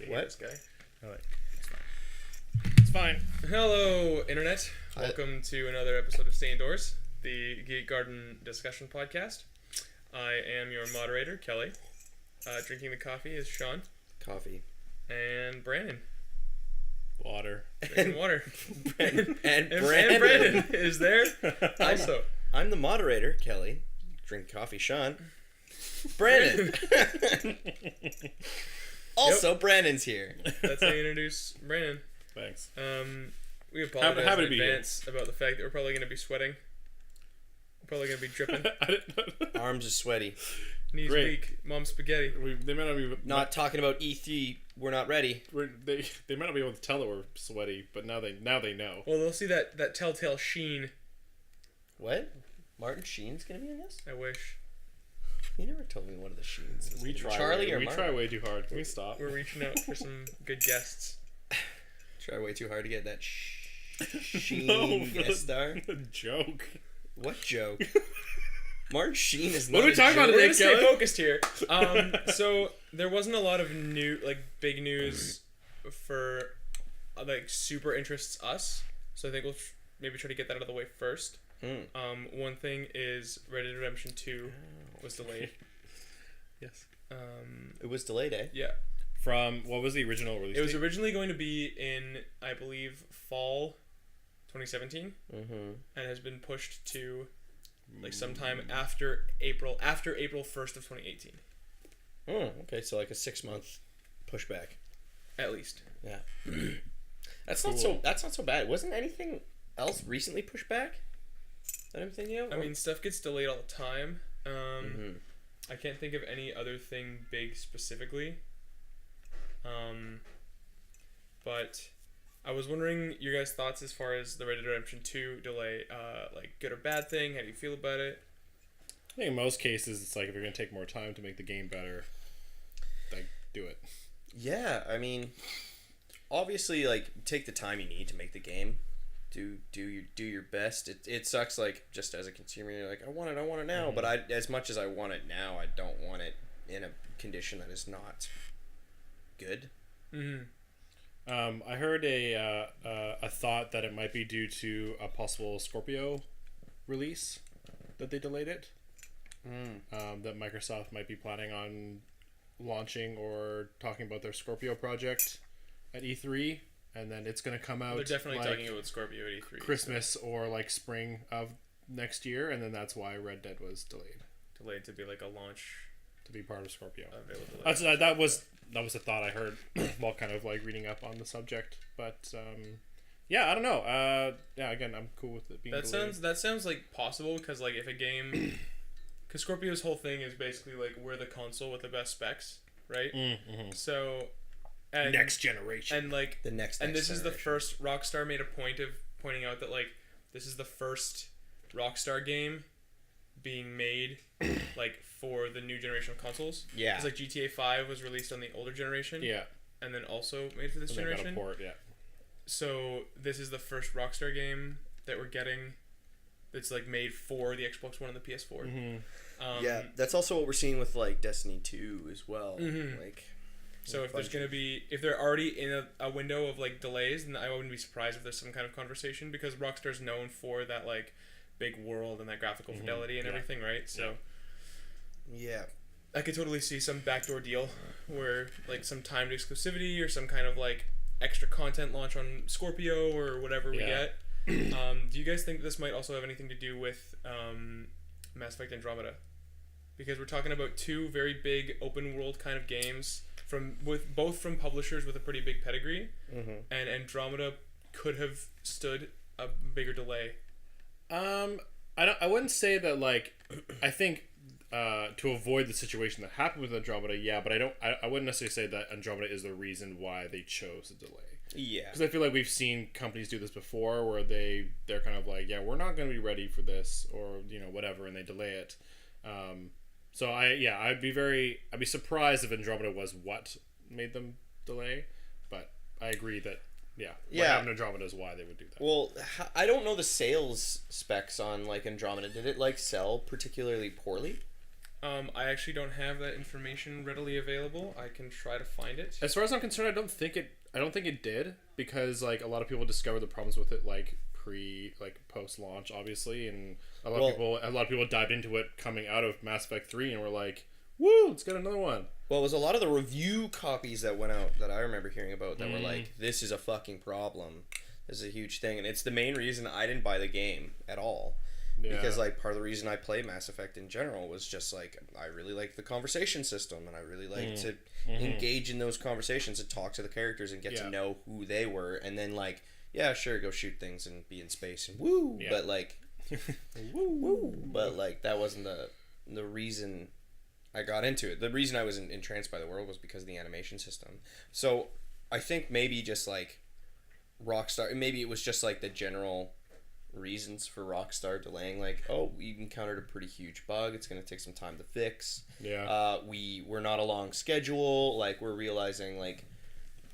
What? This guy. It's fine. Hello, Internet. Welcome to another episode of Stay Indoors, the GeekGarden discussion podcast. I am your moderator, Kelly. Drinking the coffee is Sean. Coffee. And Brandon. Water. Drinking water. And Brandon is there also. I'm the moderator, Kelly. Drink coffee, Sean. Brandon. Also, Brandon's here. That's how you introduce Brandon. Thanks. We apologize Happy in to be advance about the fact that we're probably going to be sweating. We're probably going to be dripping. I didn't know. Arms are sweaty. Knees Great. weak. Mom's spaghetti. They might not be. Not talking about E3. We're not ready. They might not be able to tell that we're sweaty, but now they know. Well, they'll see that telltale sheen. What? Martin Sheen's gonna be in this? I wish. You never told me one of the Sheens. was We gonna be try. Charlie or we Martin? try way too hard. Can we stop? We're reaching out for some good guests. Try way too hard to get that Sheen guest star. Joke. What joke? Martin Sheen is not. What are we talking about We're today, gonna stay Kelly? focused here. So there wasn't a lot of big news for super interests us. So I think we'll maybe try to get that out of the way first. One thing is Red Dead Redemption 2 was delayed. Yes. It was delayed, eh? Yeah. From what was the original release? It was date? originally going to be in, I believe, fall 2017, and has been pushed to sometime after April 1st of 2018. Oh, okay. So like a 6-month pushback. At least. Yeah. That's Cool. not so bad. Wasn't anything else recently pushed back that I'm thinking of? I mean, stuff gets delayed all the time. I can't think of any other thing big specifically. But I was wondering your guys' thoughts as far as the Red Dead Redemption 2 delay. Good or bad thing? How do you feel about it? I think in most cases, it's like if you're gonna take more time to make the game better, like do it. Yeah, I mean, obviously, like, take the time you need to make the game. Do your best. It sucks, like, just as a consumer, you're like, I want it now. But as much as I want it now, I don't want it in a condition that is not good. I heard a thought that it might be due to a possible Scorpio release that they delayed it. That Microsoft might be planning on launching or talking about their Scorpio project at E3, and then it's going to come out. They're definitely like talking about Scorpio at E3. Christmas or like spring of next year, and then that's why Red Dead was delayed Delayed to be like a launch to be part of Scorpio. availability. That was a thought I heard while kind of like reading up on the subject, but yeah, I don't know. Yeah, again, I'm cool with it being delayed. That sounds like possible because like if a game, because Scorpio's whole thing is basically like we're the console with the best specs, right? So, and Next generation. and like The next and this is the generation. first Rockstar made a point of pointing out that like this is the first Rockstar game being made like for the new generation of consoles. Yeah. Because like GTA 5 was released on the older generation. Yeah. And then also made for this And they got a generation. port, yeah. So this is the first Rockstar game that we're getting that's like made for the Xbox One and the PS4. Yeah, that's also what we're seeing with like Destiny 2 as well. Like, So if there's gonna be, if they're already in a window of like delays, then I wouldn't be surprised if there's some kind of conversation because Rockstar's known for that like big world and that graphical fidelity and everything, right? So yeah, I could totally see some backdoor deal where like some timed exclusivity or some kind of like extra content launch on Scorpio or whatever we get. Do you guys think this might also have anything to do with Mass Effect Andromeda? Because we're talking about two very big open world kind of games both from publishers with a pretty big pedigree, and Andromeda could have stood a bigger delay. I wouldn't say that like I think to avoid the situation that happened with Andromeda, yeah, but I wouldn't necessarily say that Andromeda is the reason why they chose to delay. yeah, Because I feel like we've seen companies do this before where they're kind of like, yeah, we're not going to be ready for this or whatever, and they delay it. So I'd be surprised if Andromeda was what made them delay, but I agree that what happened to Andromeda is why they would do that. Well, I don't know the sales specs on like Andromeda. Did it like sell particularly poorly? I actually don't have that information readily available. I can try to find it. As far as I'm concerned, I don't think it did, because like a lot of people discovered the problems with it like post launch, obviously, and a lot of people dived into it coming out of Mass Effect 3 and were like, "Woo, let's get another one." Well, it was a lot of the review copies that went out that I remember hearing about that were like, "This is a fucking problem. This is a huge thing," and it's the main reason I didn't buy the game at all. Yeah. Because like part of the reason I play Mass Effect in general was just like I really like the conversation system, and I really like to engage in those conversations and talk to the characters and get to know who they were, and then like sure, go shoot things and be in space and woo, but like woo, but like that wasn't the reason I got into it. The reason I was entranced by the world was because of the animation system. So I think maybe just like Rockstar, maybe it was just like the general reasons for Rockstar delaying, like, oh, we encountered a pretty huge bug, it's going to take some time to fix, we're not along schedule, like we're realizing, like,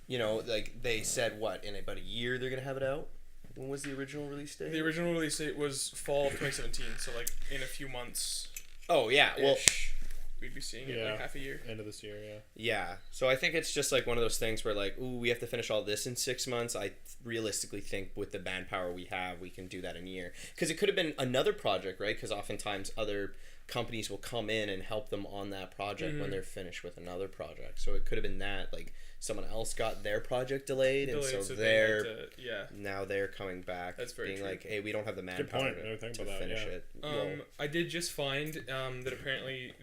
you know, like they said what, in about a year they're going to have it out. When was the original release date? The original release date was fall of 2017, so like in a few months. Oh yeah, well we'd be seeing it like half a year. End of this year, Yeah. So I think it's just like one of those things where like, ooh, we have to finish all this in 6 months. I realistically think with the manpower we have, we can do that in a year. Because it could have been another project, right? Because oftentimes other companies will come in and help them on that project when they're finished with another project. So it could have been that, like, someone else got their project delayed and so they're now they're coming back. That's very being true. like, hey, we don't have the manpower to finish it. I did just find that apparently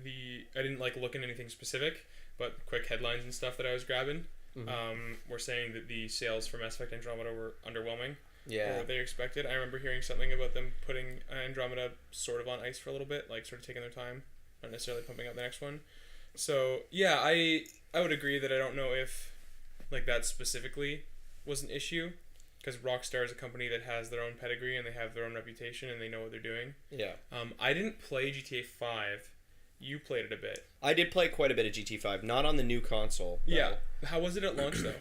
I didn't like look into anything specific, but quick headlines and stuff that I was grabbing were saying that the sales for Mass Effect Andromeda were underwhelming. Or what they expected. I remember hearing something about them putting Andromeda sort of on ice for a little bit, like sort of taking their time, not necessarily pumping out the next one. So yeah, I would agree that I don't know if like that specifically was an issue, because Rockstar is a company that has their own pedigree and they have their own reputation and they know what they're doing. Yeah. I didn't play GTA 5. You played it a bit. I did play quite a bit of GTA 5, not on the new console. Yeah. How was it at launch though?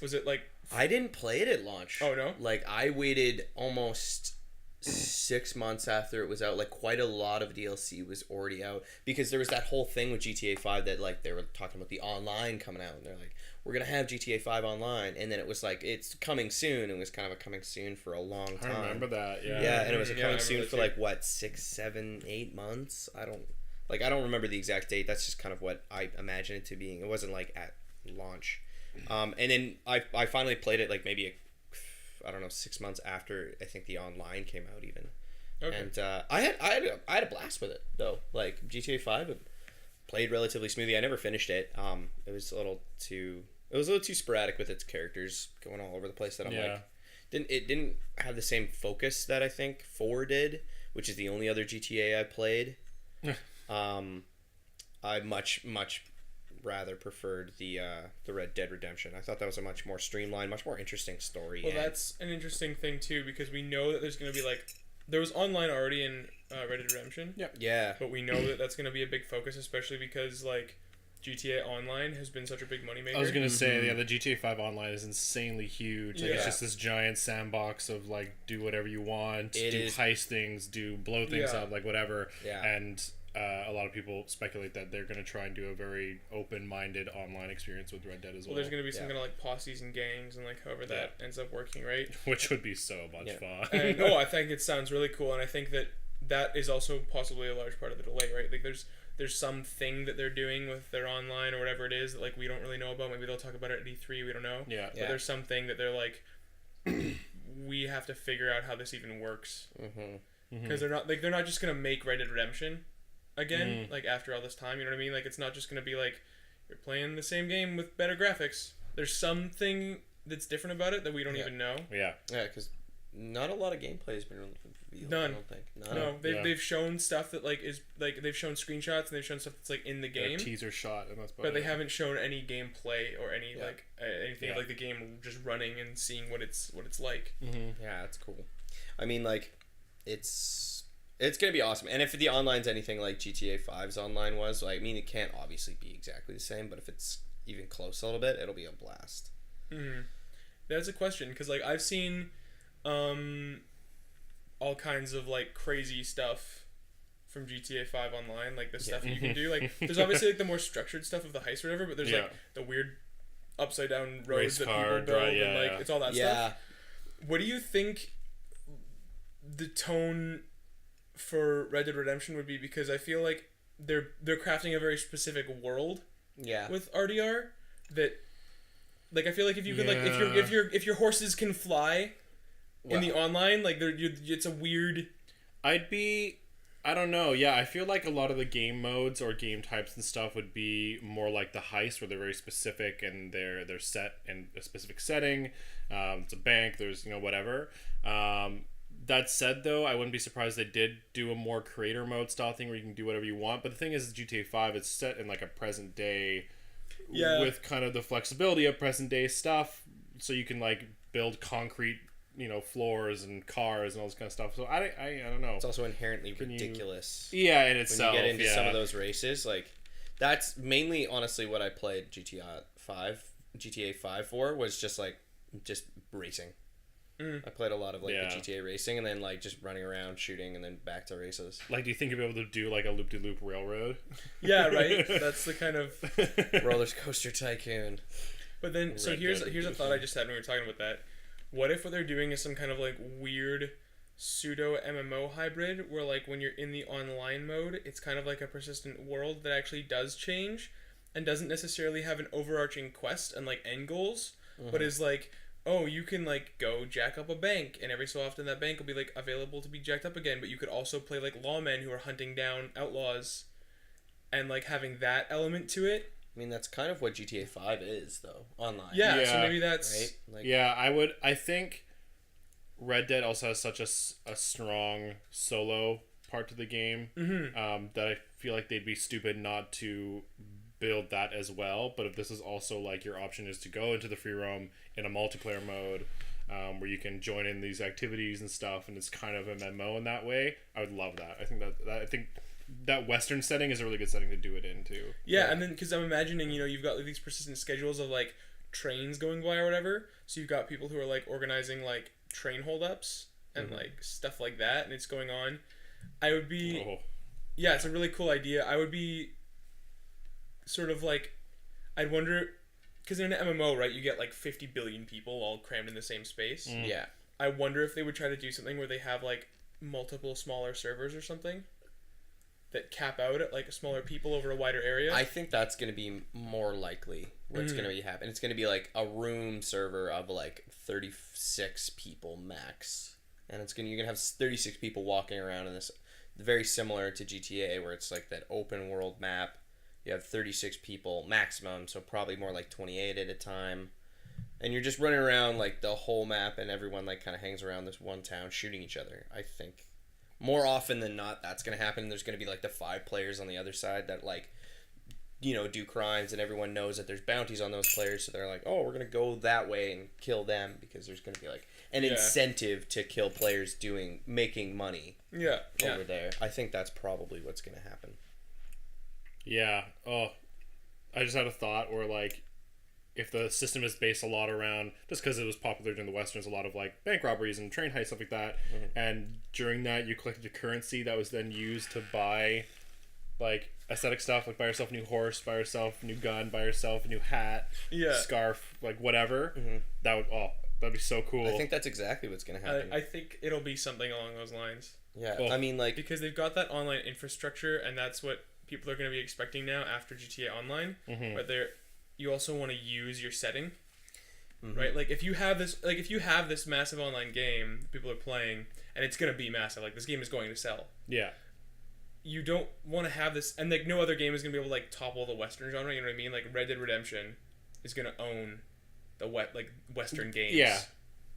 Was it like... I didn't play it at launch. Oh no? Like I waited almost 6 months after it was out. Like quite a lot of DLC was already out, because there was that whole thing with GTA 5 that like they were talking about the online coming out, and they're like, we're gonna have GTA 5 online, and then it was like, it's coming soon. It was kind of a coming soon for a long time. I remember that. Yeah, and it was a coming soon for like what, 6, 7, 8 months. I don't remember the exact date. That's just kind of what I imagine it to being. It wasn't like at launch. And then I finally played it like maybe 6 months after I think the online came out even. Okay. And I had a blast with it though. Like GTA 5, it played relatively smoothly. I never finished it. It was a little too sporadic with its characters going all over the place that I'm like, it didn't have the same focus that I think 4 did, which is the only other GTA I played. I much rather preferred the Red Dead Redemption. I thought that was a much more streamlined, much more interesting story. Well, that's an interesting thing too, because we know that there's going to be like, there was online already in Red Dead Redemption. Yeah. But we know that that's going to be a big focus, especially because like GTA Online has been such a big moneymaker. I was going to say, the GTA 5 Online is insanely huge. Like, it's just this giant sandbox of like, do whatever you want, heist things, blow things up, like whatever. Yeah. And a lot of people speculate that they're going to try and do a very open-minded online experience with Red Dead as well. Well, there's going to be some kind of like posses and gangs and like however that ends up working, right? Which would be so much fun. And, I think it sounds really cool, and I think that is also possibly a large part of the delay, right? Like there's something that they're doing with their online or whatever it is that like we don't really know about. Maybe they'll talk about it at E3. We don't know. Yeah. But there's something that they're like, we have to figure out how this even works. Because they're not just gonna make Red Dead Redemption again, like after all this time, you know what I mean? Like it's not just gonna be like you're playing the same game with better graphics. There's something that's different about it that we don't even know. Yeah, because not a lot of gameplay has been revealed. None. I don't think. No, they've shown stuff that like is like they've shown screenshots and they've shown stuff that's like in the game. A teaser shot, and that's about but they haven't shown any gameplay or any like anything of like the game just running and seeing what it's like. Yeah, that's cool. I mean, like it's gonna be awesome, and if the online's anything like GTA 5's online was, like, I mean, it can't obviously be exactly the same, but if it's even close a little bit, it'll be a blast. That's a question, because like I've seen all kinds of like crazy stuff from GTA 5 Online, like the stuff that you can do. Like, there's obviously like the more structured stuff of the heist or whatever, but there's like the weird upside down roads that people build, and like it's all that stuff. What do you think the tone for Red Dead Redemption would be? Because I feel like they're crafting a very specific world. With RDR, that, like, I feel like if you could like if your horses can fly in the online, like it's a weird. I don't know. Yeah, I feel like a lot of the game modes or game types and stuff would be more like the heist, where they're very specific and they're set in a specific setting. It's a bank. There's whatever. That said, though, I wouldn't be surprised they did do a more creator mode style thing where you can do whatever you want. But the thing is, GTA 5, it's set in like a present day, with kind of the flexibility of present day stuff, so you can like build concrete floors and cars and all this kind of stuff. So I don't know. It's also inherently ridiculous. In itself. When you get into some of those races, like, that's mainly, honestly, what I played GTA 5 for, was just racing. I played a lot of like the GTA racing, and then like just running around shooting, and then back to races. Like, do you think you'll be able to do like a loop-de-loop railroad? Yeah, right. That's the kind of roller coaster tycoon. But then, so here's a thought I just had when we were talking about that. What if what they're doing is some kind of like weird pseudo MMO hybrid, where like when you're in the online mode, it's kind of like a persistent world that actually does change and doesn't necessarily have an overarching quest and like end goals, but is like, oh, you can like go jack up a bank, and every so often that bank will be like available to be jacked up again, but you could also play like lawmen who are hunting down outlaws, and like having that element to it. I mean, that's kind of what GTA 5 is, though, online. Yeah, so maybe that's... Right? Like, yeah, I think Red Dead also has such a strong solo part to the game, that I feel like they'd be stupid not to build that as well. But if this is also, like, your option is to go into the free roam in a multiplayer mode, where you can join in these activities and stuff, and it's kind of a MMO in that way, I would love that. I think that Western setting is a really good setting to do it in too. Yeah, and then because I'm imagining, you've got like these persistent schedules of like trains going by or whatever. So you've got people who are like organizing like train holdups and like stuff like that, and it's going on. Yeah, it's a really cool idea. I would be sort of like, I'd wonder, because in an MMO, right, you get like 50 billion people all crammed in the same space. Yeah. I wonder if they would try to do something where they have like multiple smaller servers or something that cap out at like smaller people over a wider area. I think that's going to be more likely what's going to be happening. It's going to be like a room server of like 36 people max, and you're going to have 36 people walking around in this, very similar to GTA, where it's like that open world map. You have 36 people maximum, so probably more like 28 at a time, and you're just running around like the whole map, and everyone like kind of hangs around this one town shooting each other. I think more often than not, that's going to happen. There's going to be like the 5 players on the other side that like, do crimes, and everyone knows that there's bounties on those players. So they're like, oh, we're going to go that way and kill them, because there's going to be like an incentive to kill players making money over there. I think that's probably what's going to happen. Yeah. Oh, I just had a thought where like, if the system is based a lot around, just because it was popular during the Westerns, a lot of like bank robberies and train heists, stuff like that, and during that you collected a currency that was then used to buy like aesthetic stuff, like buy yourself a new horse, buy yourself a new gun, buy yourself a new hat, scarf, like whatever. That'd be so cool. I think that's exactly what's going to happen. I think it'll be something along those lines. Yeah, I mean, like, because they've got that online infrastructure, and that's what people are going to be expecting now after GTA Online, but you also want to use your setting, right? Like if you have this massive online game that people are playing, and it's gonna be massive, like this game is going to sell. Yeah. You don't want to have this, and like no other game is gonna be able to like topple the Western genre. You know what I mean? Like Red Dead Redemption is gonna own the Western games. Yeah.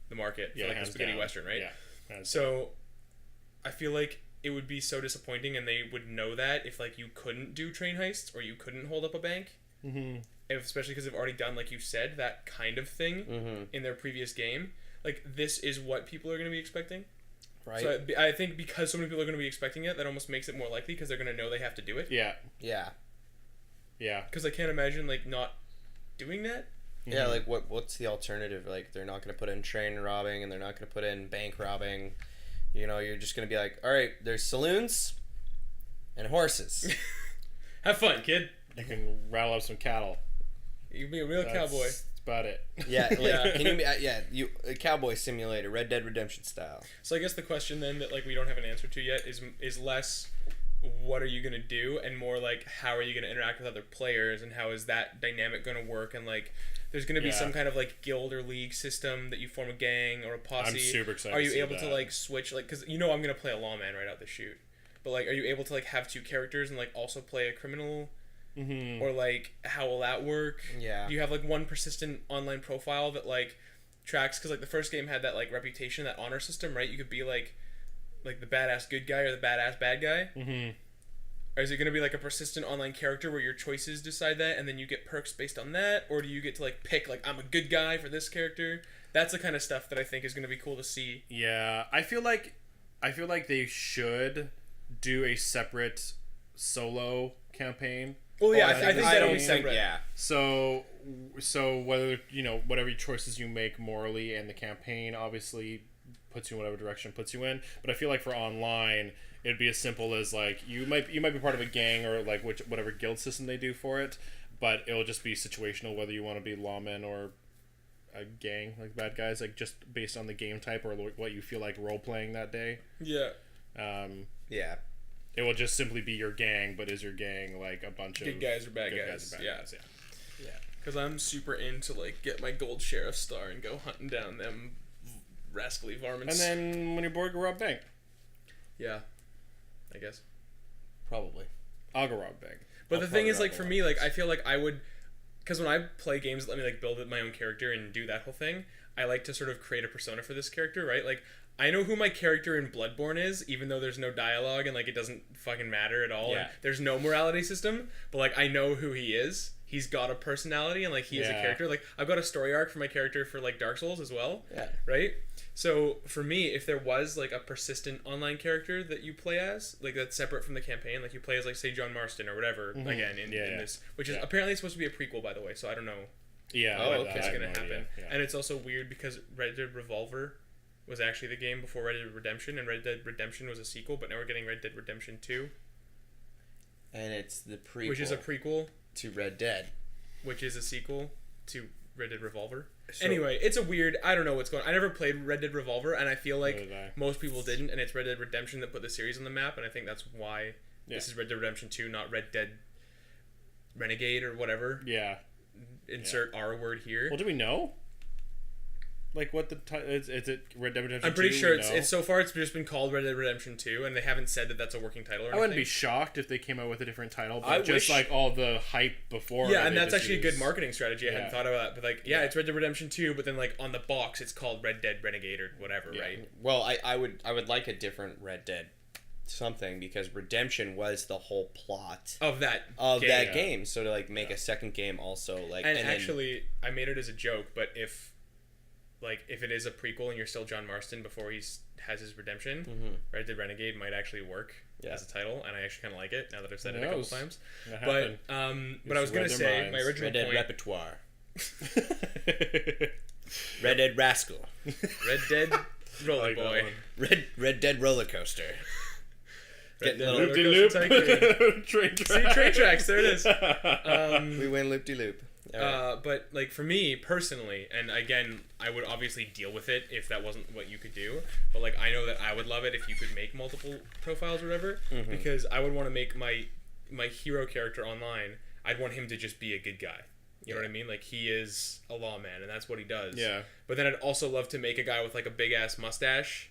The market for like the spaghetti down. Western, right? Yeah. So, I feel like it would be so disappointing, and they would know that if like you couldn't do train heists or you couldn't hold up a bank. Especially because they've already done, like you said, that kind of thing in their previous game. Like, this is what people are going to be expecting. Right. So I think because so many people are going to be expecting it, that almost makes it more likely, because they're going to know they have to do it. Yeah. Yeah. Yeah. Because I can't imagine, like, not doing that. Yeah, like, what's the alternative? Like, they're not going to put in train robbing, and they're not going to put in bank robbing. You're just going to be like, all right, there's saloons. and horses. Have fun, kid. You can rattle up some cattle. You can be a real cowboy. That's about it. Yeah, like, Yeah. Can you a cowboy simulator, Red Dead Redemption style. So I guess the question then that like we don't have an answer to yet is less what are you gonna do and more like how are you gonna interact with other players and how is that dynamic gonna work and like there's gonna be some kind of like guild or league system that you form a gang or a posse. I'm super excited. Are to you see able that. to like switch like because you know I'm gonna play a lawman right out the chute, but like are you able to like have two characters and like also play a criminal? Mm-hmm. Or like how will that work? Yeah. Do you have like one persistent online profile that like tracks because like the first game had that like reputation, that honor system, right? You could be like the badass good guy or the badass bad guy. Mm-hmm. Or is it gonna be like a persistent online character where your choices decide that and then you get perks based on that? Or do you get to like pick like I'm a good guy for this character? That's the kind of stuff that I think is gonna be cool to see. Yeah, I feel like they should do a separate solo campaign. Well, yeah, Oh, I think that'll be separate. Yeah. So whether whatever choices you make morally and the campaign obviously puts you in whatever direction puts you in. But I feel like for online, it'd be as simple as like you might be part of a gang or like whatever guild system they do for it, but it'll just be situational whether you want to be lawmen or a gang like bad guys, like just based on the game type or what you feel like role playing that day. Yeah. Yeah. It will just simply be your gang, but is your gang like a bunch Good of guys or bad good guys? and bad Yeah. guys, Yeah. Because I'm super into like get my gold sheriff star and go hunting down them rascally varmints. And then when you're bored, go rob bank. Yeah, I guess. Probably. I'll go rob bank. But I'll the thing probably is, like, rob for one. me, like, I feel like I would, because when I play games that let me like build my own character and do that whole thing, I like to sort of create a persona for this character, right? Like, I know who my character in Bloodborne is, even though there's no dialogue and like it doesn't fucking matter at all. Yeah. And there's no morality system, but like I know who he is. He's got a personality and like he is a Yeah. character. Like I've got a story arc for my character for like Dark Souls as well. Yeah. Right? So for me, if there was like a persistent online character that you play as, like that's separate from the campaign, like you play as like say John Marston or whatever, again in this, which is apparently supposed to be a prequel by the way, so I don't know Yeah. Oh, I read okay. that. if it's I have gonna no happen. idea. Yeah. And it's also weird because Red Dead Revolver was actually the game before Red Dead Redemption, and Red Dead Redemption was a sequel, but now we're getting Red Dead Redemption 2, And it's the prequel. which is a prequel, to Red Dead. which is a sequel to Red Dead Revolver. So- Anyway, it's a weird. I don't know what's going on. I never played Red Dead Revolver, and I feel like Neither did I. most people didn't, and it's Red Dead Redemption that put the series on the map, and I think that's why this is Red Dead Redemption 2, not Red Dead Renegade or whatever. Yeah. Insert R word here. Well, do we know? Like what the is it Red Dead Redemption? I'm pretty 2? sure We it's know? so far it's just been called Red Dead Redemption 2, and they haven't said that that's a working title or anything. I wouldn't be shocked if they came out with a different title, but I just wish- like all the hype before. Yeah, they and that's just actually a use- good marketing strategy. I hadn't Yeah. thought about that, but like, yeah, it's Red Dead Redemption 2, but then like on the box it's called Red Dead Renegade or whatever, Yeah. right? Well, I would like a different Red Dead something because Redemption was the whole plot Of that of game. that game. So to like make a second game also like And, then- actually, I made it as a joke, but if it is a prequel and you're still John Marston before he has his redemption, Red Dead Renegade might actually work as a title, and I actually kind of like it now that I've said it a couple knows? times. That But happened. what I was gonna read their say, minds. my original Red Dead point, Repertoire. Red Dead Rascal. Red Dead Roller Like that Boy, one. Red Dead Roller Coaster. Red Getting Dead a little- Roller Loop-de-loop. Coaster Tycoon. Train See, tracks. train tracks. There it is. We win loop de loop. But like for me personally, and again, I would obviously deal with it if that wasn't what you could do. But like I know that I would love it if you could make multiple profiles or whatever, because I would want to make my hero character online. I'd want him to just be a good guy. You know what I mean? Like he is a lawman, and that's what he does. Yeah. But then I'd also love to make a guy with like a big ass mustache.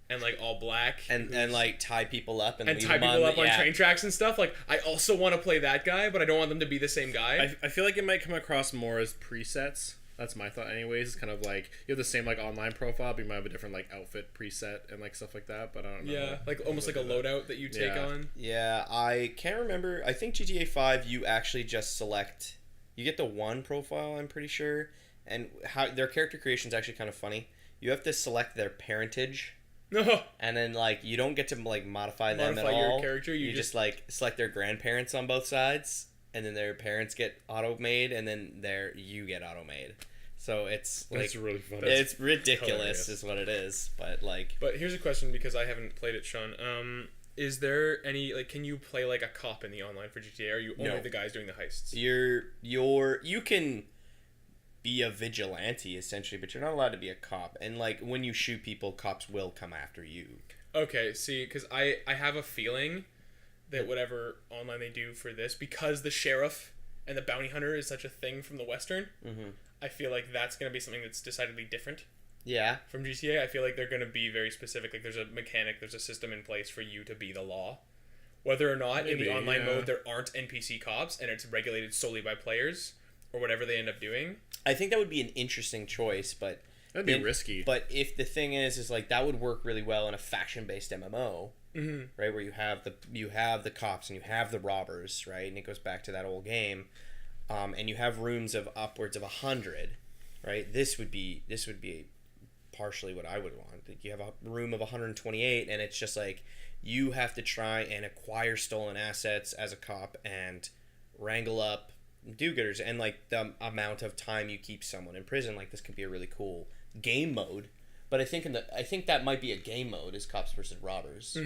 And like all black and like tie people up and leave tie them people up on yeah. train tracks and stuff. Like I also want to play that guy, but I don't want them to be the same guy. I feel like it might come across more as presets. That's my thought anyways. It's kind of like you have the same like online profile, but you might have a different like outfit preset and like stuff like that, but I don't know. Yeah, like almost like a loadout that you take Yeah. on. Yeah, I can't remember. I think GTA 5 you actually just select you get the one profile, I'm pretty sure, and how their character creation is actually kind of funny. You have to select their parentage. No. And then like you don't get to like modify them Modify at your all. character, you just like select their grandparents on both sides, and then their parents get auto made, and then you get auto made. So it's like That's really funny. it's ridiculous, hilarious. is what it is. But like, But here's a question because I haven't played it, Sean. is there any like can you play like a cop in the online for GTA? Or are you only No. the guys doing the heists? You can be a vigilante essentially, but you're not allowed to be a cop. And like when you shoot people, cops will come after you. Okay, see, because I have a feeling that whatever online they do for this, because the sheriff and the bounty hunter is such a thing from the Western, I feel like that's going to be something that's decidedly different Yeah. from GTA. I feel like they're going to be very specific. Like, there's a mechanic, there's a system in place for you to be the law. Whether or not in Maybe, the online yeah. mode there aren't NPC cops and it's regulated solely by players or whatever they end up doing. I think that would be an interesting choice, but That'd be risky. But if the thing is like that would work really well in a faction-based MMO, right? Where you have the cops and you have the robbers, right? And it goes back to that old game, and you have rooms of upwards of 100, right? This would be partially what I would want. Like you have a room of 128, and it's just like you have to try and acquire stolen assets as a cop and wrangle up do-gooders, and like the amount of time you keep someone in prison. Like this could be a really cool game mode, but I think that might be a game mode is cops versus robbers,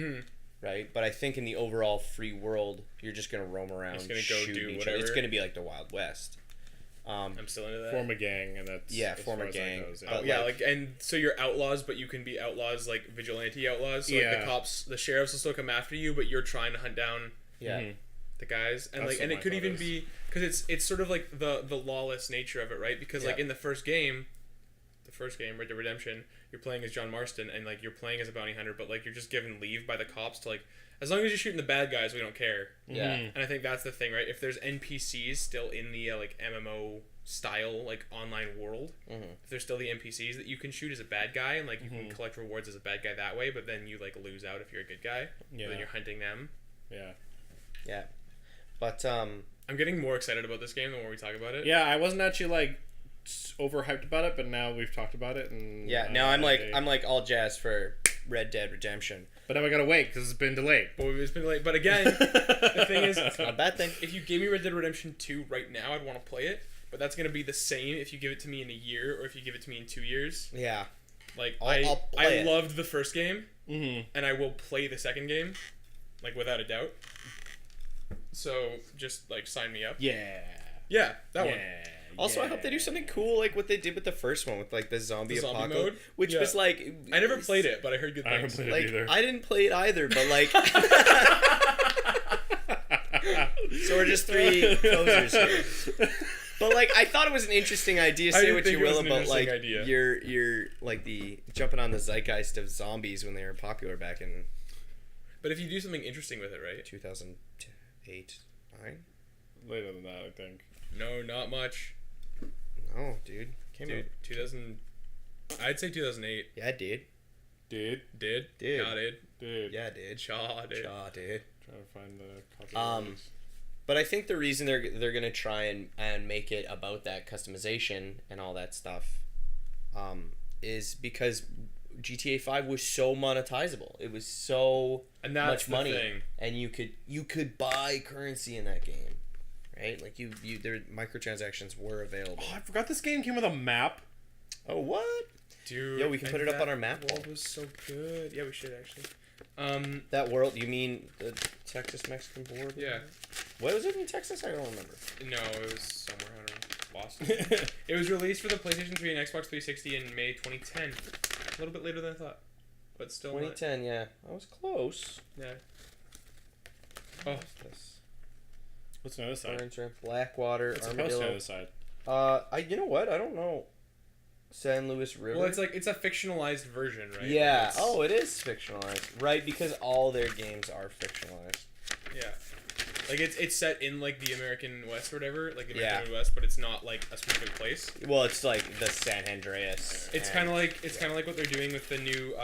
right? But I think in the overall free world, you're just gonna roam around, Just gonna go shooting do each whatever. other. It's gonna be like the Wild West. I'm still into that. Form a gang, and that's as form a far as that gang. goes, yeah. Oh, yeah, like and so you're outlaws, but you can be outlaws like vigilante outlaws. So like Yeah. the cops, the sheriffs will still come after you, but you're trying to hunt down Yeah. the guys, and That's like and what it could my even thought be because it's sort of like the lawless nature of it, right? Because like Yeah. in the first game, Red Dead Redemption, you're playing as John Marston, and like you're playing as a bounty hunter, but like you're just given leave by the cops to like as long as you're shooting the bad guys, we don't care. Yeah. And I think that's the thing, right? If there's NPCs still in the like MMO style like online world, if there's still the NPCs that you can shoot as a bad guy and like you can collect rewards as a bad guy that way, but then you like lose out if you're a good guy. Yeah. Then you're hunting them. Yeah. Yeah. But I'm getting more excited about this game the more we talk about it. Yeah, I wasn't actually like overhyped about it, but now we've talked about it, and yeah, now I'm like all jazzed for Red Dead Redemption. But now we gotta wait because it's been delayed. Boy, it's been late. But again, the thing is, Not a bad thing. if you gave me Red Dead Redemption 2 right now, I'd want to play it. But that's gonna be the same if you give it to me in a year or if you give it to me in 2 years. Yeah. Like I'll play I it. loved the first game, Mm-hmm. and I will play the second game, like without a doubt. So just like sign me up. Yeah. Yeah, that one. Also, I hope they do something cool like what they did with the first one with like the zombie The zombie apocalypse, mode? which Yeah. was like I never played it, but I heard good I haven't things. played it Like either. I didn't play it either, but like so we're just three posers here. But like I thought it was an interesting idea. Say didn't what think you it was will an about like interesting idea. you're like the jumping on the zeitgeist of zombies when they were popular back in But if you do something interesting with it, right? 2008, 9. Later than that, I think. No, not much. No, dude, came out. Dude, 2000. I'd say 2008. Yeah, dude. Dude. Did? Did. Yeah, did. Dude. Yeah, dude. Shaw did. Shaw, dude. Trying to find the copy. But I think the reason they're gonna try and make it about that customization and all that stuff, is because GTA 5 was so monetizable. It was so And that's much money, the thing. and you could buy currency in that game, right? Like their microtransactions were available. Oh, I forgot this game came with a map. Oh, what? Dude. Yo, we can and put it up that on our map wall. world was so good. Yeah, we should actually. That world? You mean the Texas-Mexican border? Yeah. What was it in Texas? I don't remember. No, it was somewhere, I don't know. Boston. It was released for the PlayStation 3 and Xbox 360 in May 2010. A little bit later than I thought. But still not. 2010, yeah. I was close. Yeah. Oh, What's on the other side? Orange, red, Blackwater, What's the post on the Armadillo. other side? You know what? I don't know. San Luis River. well, it's a fictionalized version, right? Yeah. It's- Oh, it is fictionalized, right? Because all their games are fictionalized. Yeah. Like it's set in like the American West or whatever, like the American Yeah. Midwest, but it's not like a specific place. Well, it's like the San Andreas. It's kind of like what they're doing with the new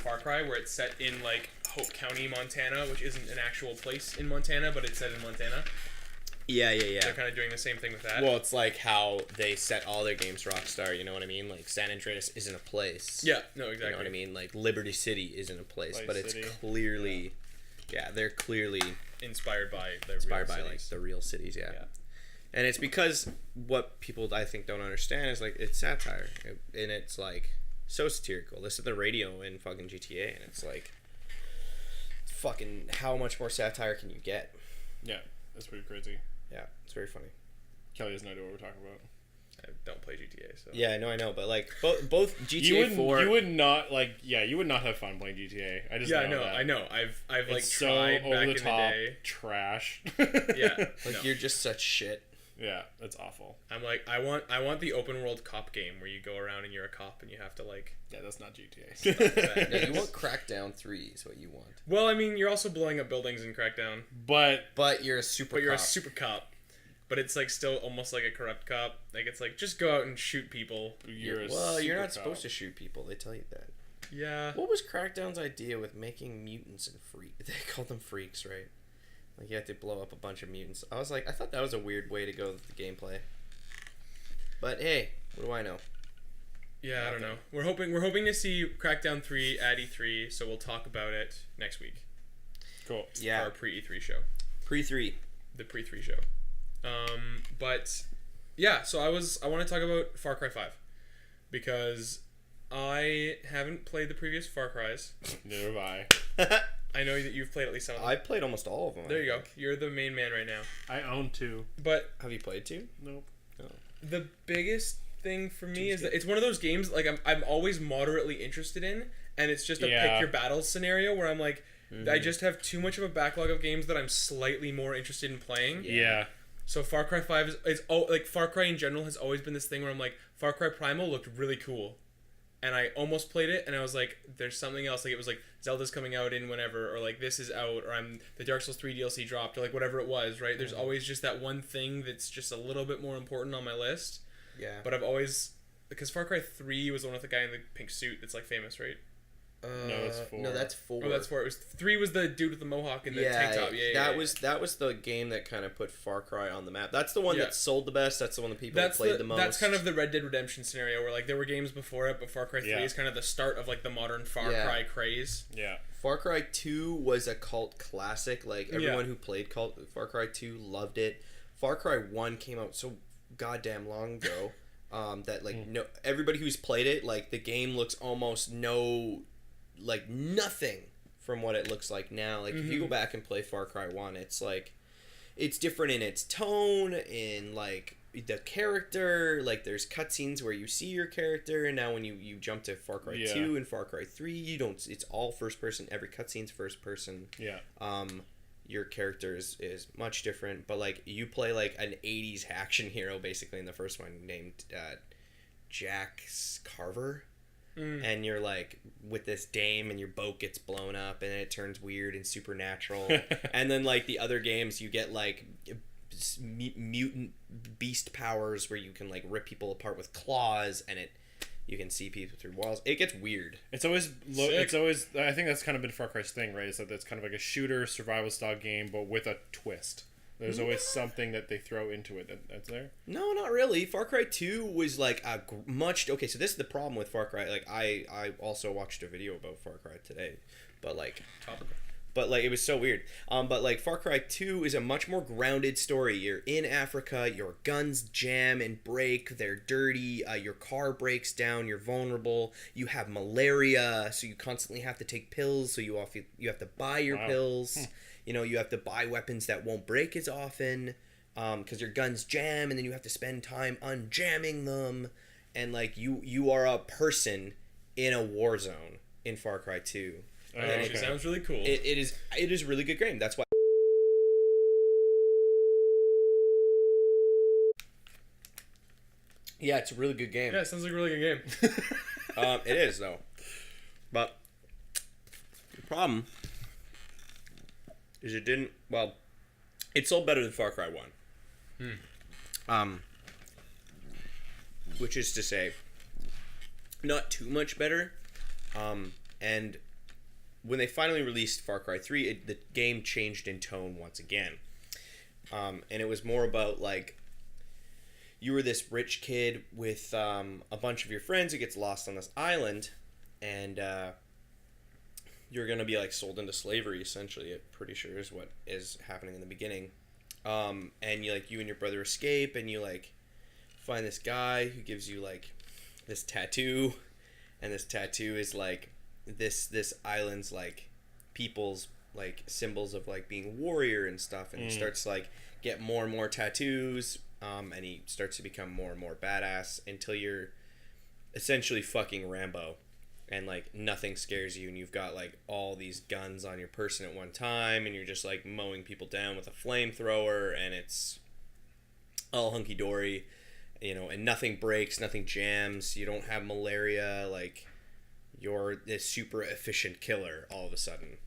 Far Cry, where it's set in like Hope County, Montana, which isn't an actual place in Montana, but it's set in Montana. Yeah. They're kind of doing the same thing with that. Well, it's like how they set all their games Rockstar. You know what I mean? Like San Andreas isn't a place. yeah, no, exactly. You know what I mean? Like Liberty City isn't a place, Vice but it's City. clearly, yeah, they're clearly Inspired by the inspired real by like cities. the real cities. Yeah. Yeah. And it's because what people I think don't understand is like it's satire, and it's like so satirical. Listen to the radio in fucking GTA, and it's like fucking how much more satire can you get? Yeah, that's pretty crazy. Yeah, it's very funny. Kelly has no idea what we're talking about. I don't play GTA, so. Yeah, no, I know, but like both GTA 4. You would not you would not have fun playing GTA. I just know that. I know. I've like It's tried so back over the in top the day. trash. Yeah, Like no. you're just such shit. Yeah, that's awful. I'm like I want the open world cop game where you go around and you're a cop and you have to like. Yeah, that's not GTA. Yeah, you want Crackdown 3 is what you want. Well, I mean, you're also blowing up buildings in Crackdown, But You're a super. but you're a cop. super cop. But it's like still almost like a corrupt cop. Like it's like just go out and shoot people. you're You're not cop. supposed to shoot people. They tell you that. Yeah. What was Crackdown's idea with making mutants and freaks? They called them freaks, right? Like you had to blow up a bunch of mutants. I thought that was a weird way to go with the gameplay. But hey, what do I know? Yeah, I don't know. We're hoping to see Crackdown 3 at E3, so we'll talk about it next week. Cool. For Yeah, our pre-E3 show. pre-3. The pre-3 show. But yeah, so I want to talk about Far Cry 5 because I haven't played the previous Far Cries. Neither have I. I know that you've played at least some of them. I played almost all of them. There you go. You're the main man right now. I own 2. But Have you played 2? Nope. the biggest thing for me Two's is that good. it's one of those games like I'm always moderately interested in, and it's just a pick your battles scenario where I'm like, I just have too much of a backlog of games that I'm slightly more interested in playing. Yeah. So Far Cry 5 is like Far Cry in general has always been this thing where I'm like, Far Cry Primal looked really cool, and I almost played it, and I was like, there's something else. Like it was like Zelda's coming out in whenever, or like this is out, or the Dark Souls 3 DLC dropped, or like whatever it was. Right? There's always just that one thing that's just a little bit more important on my list. Yeah. But I've always, because Far Cry 3 was the one with the guy in the pink suit that's like famous, right? No, that's 4. No, that's 4. Oh, that's 4. It was 3 was the dude with the mohawk and the tank top. That was the game that kind of put Far Cry on the map. That's the one Yeah. that sold the best. That's the one that people played the most. That's kind of the Red Dead Redemption scenario where like there were games before it, but Far Cry 3 Yeah. is kind of the start of like the modern Far Yeah. Cry craze. Yeah. Far Cry 2 was a cult classic. Like everyone who played Far Cry 2 loved it. Far Cry 1 came out so goddamn long ago that like no everybody who's played it, like the game looks almost nothing from what it looks like now. Like if you go back and play Far Cry 1, it's like it's different in its tone, in like the character, like there's cutscenes where you see your character, and now when you jump to Far Cry 2 and Far Cry 3, you don't, it's all first person, every cutscene's first person. Yeah. Your character is much different, but like you play like an 80s action hero basically in the first one named Jack Carver. And you're like with this dame, and your boat gets blown up, and then it turns weird and supernatural. And then like the other games, you get like mutant beast powers where you can like rip people apart with claws, and you can see people through walls. It gets weird. It's always I think that's kind of been Far Cry's thing, right? Is that it's kind of like a shooter survival style game, but with a twist. There's always something that they throw into it that's there. No, not really. Far Cry 2 was like a much... Okay, so this is the problem with Far Cry. Like, I also watched a video about Far Cry today, but like... Topical. But like, it was so weird. But like, Far Cry 2 is a much more grounded story. You're in Africa, your guns jam and break, they're dirty, your car breaks down, you're vulnerable, you have malaria, so you constantly have to take pills, so you have to buy your pills. You know, you have to buy weapons that won't break as often, because your guns jam, and then you have to spend time unjamming them. And like, you are a person in a war zone in Far Cry 2. That actually sounds really cool. It is a really good game. That's why. Yeah, it's a really good game. Yeah, it sounds like a really good game. It is though, but the problem is it sold better than Far Cry 1. Which is to say, not too much better. And when they finally released Far Cry 3, the game changed in tone once again. And it was more about, like, you were this rich kid with a bunch of your friends who gets lost on this island, and you're going to be, like, sold into slavery, essentially, I'm pretty sure is what is happening in the beginning. And you and your brother escape, and you, like, find this guy who gives you, like, this tattoo, and this tattoo is, like, this island's like people's like symbols of like being a warrior and stuff, and he starts to like get more and more tattoos, and he starts to become more and more badass until you're essentially fucking Rambo, and like nothing scares you, and you've got like all these guns on your person at one time, and you're just like mowing people down with a flamethrower, and it's all hunky dory, you know, and nothing breaks, nothing jams, you don't have malaria, like you're this super efficient killer all of a sudden.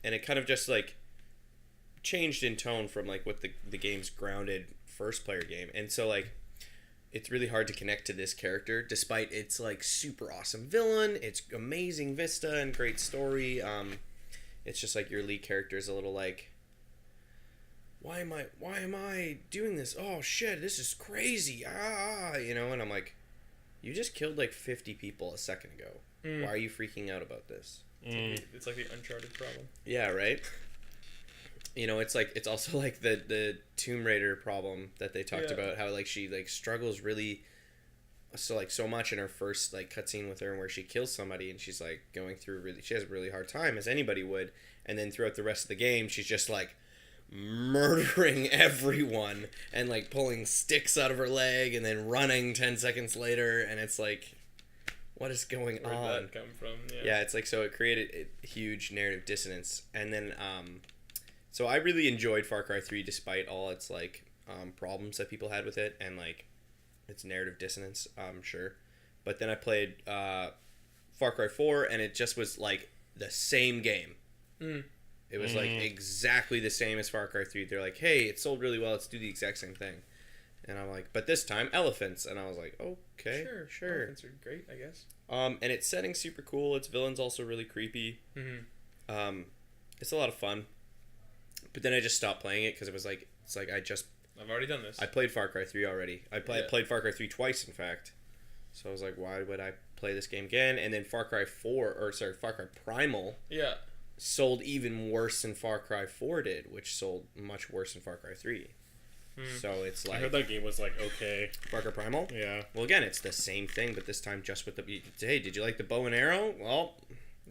And it kind of just like changed in tone from like what the game's grounded first player game, and so like it's really hard to connect to this character despite its like super awesome villain, its amazing vista and great story. It's just like your lead character is a little like, why am I doing this? Oh shit, this is crazy. You know, and I'm like, you just killed like 50 people a second ago. Why are you freaking out about this? It's like the Uncharted problem. Yeah, right? You know, it's like, it's also like the Tomb Raider problem that they talked about, how like she like struggles really so much in her first like cutscene with her, where she kills somebody and she's like going through she has a really hard time, as anybody would, and then throughout the rest of the game she's just like murdering everyone and like pulling sticks out of her leg and then running 10 seconds later, and it's like, what is going on? Where'd that come from? Yeah, it's like, so it created a huge narrative dissonance. And then so I really enjoyed Far Cry 3 despite all its like problems that people had with it and like its narrative dissonance, sure. But then I played Far Cry 4, and it just was like the same game. It was like exactly the same as Far Cry 3. They're like, hey, it sold really well, let's do the exact same thing. And I'm like, but this time elephants. And I was like, okay, sure. Elephants are great, I guess. And its setting's super cool. Its villain's also really creepy. It's a lot of fun. But then I just stopped playing it because it was like, it's like I've already done this. I played Far Cry 3 already. I played Far Cry 3 twice, in fact. So I was like, why would I play this game again? And then Far Cry Primal sold even worse than Far Cry 4 did, which sold much worse than Far Cry 3. So it's like, I heard that game was like okay. Far Cry Primal? Yeah. Well, again, it's the same thing, but this time just with the... Hey, did you like the bow and arrow? Well...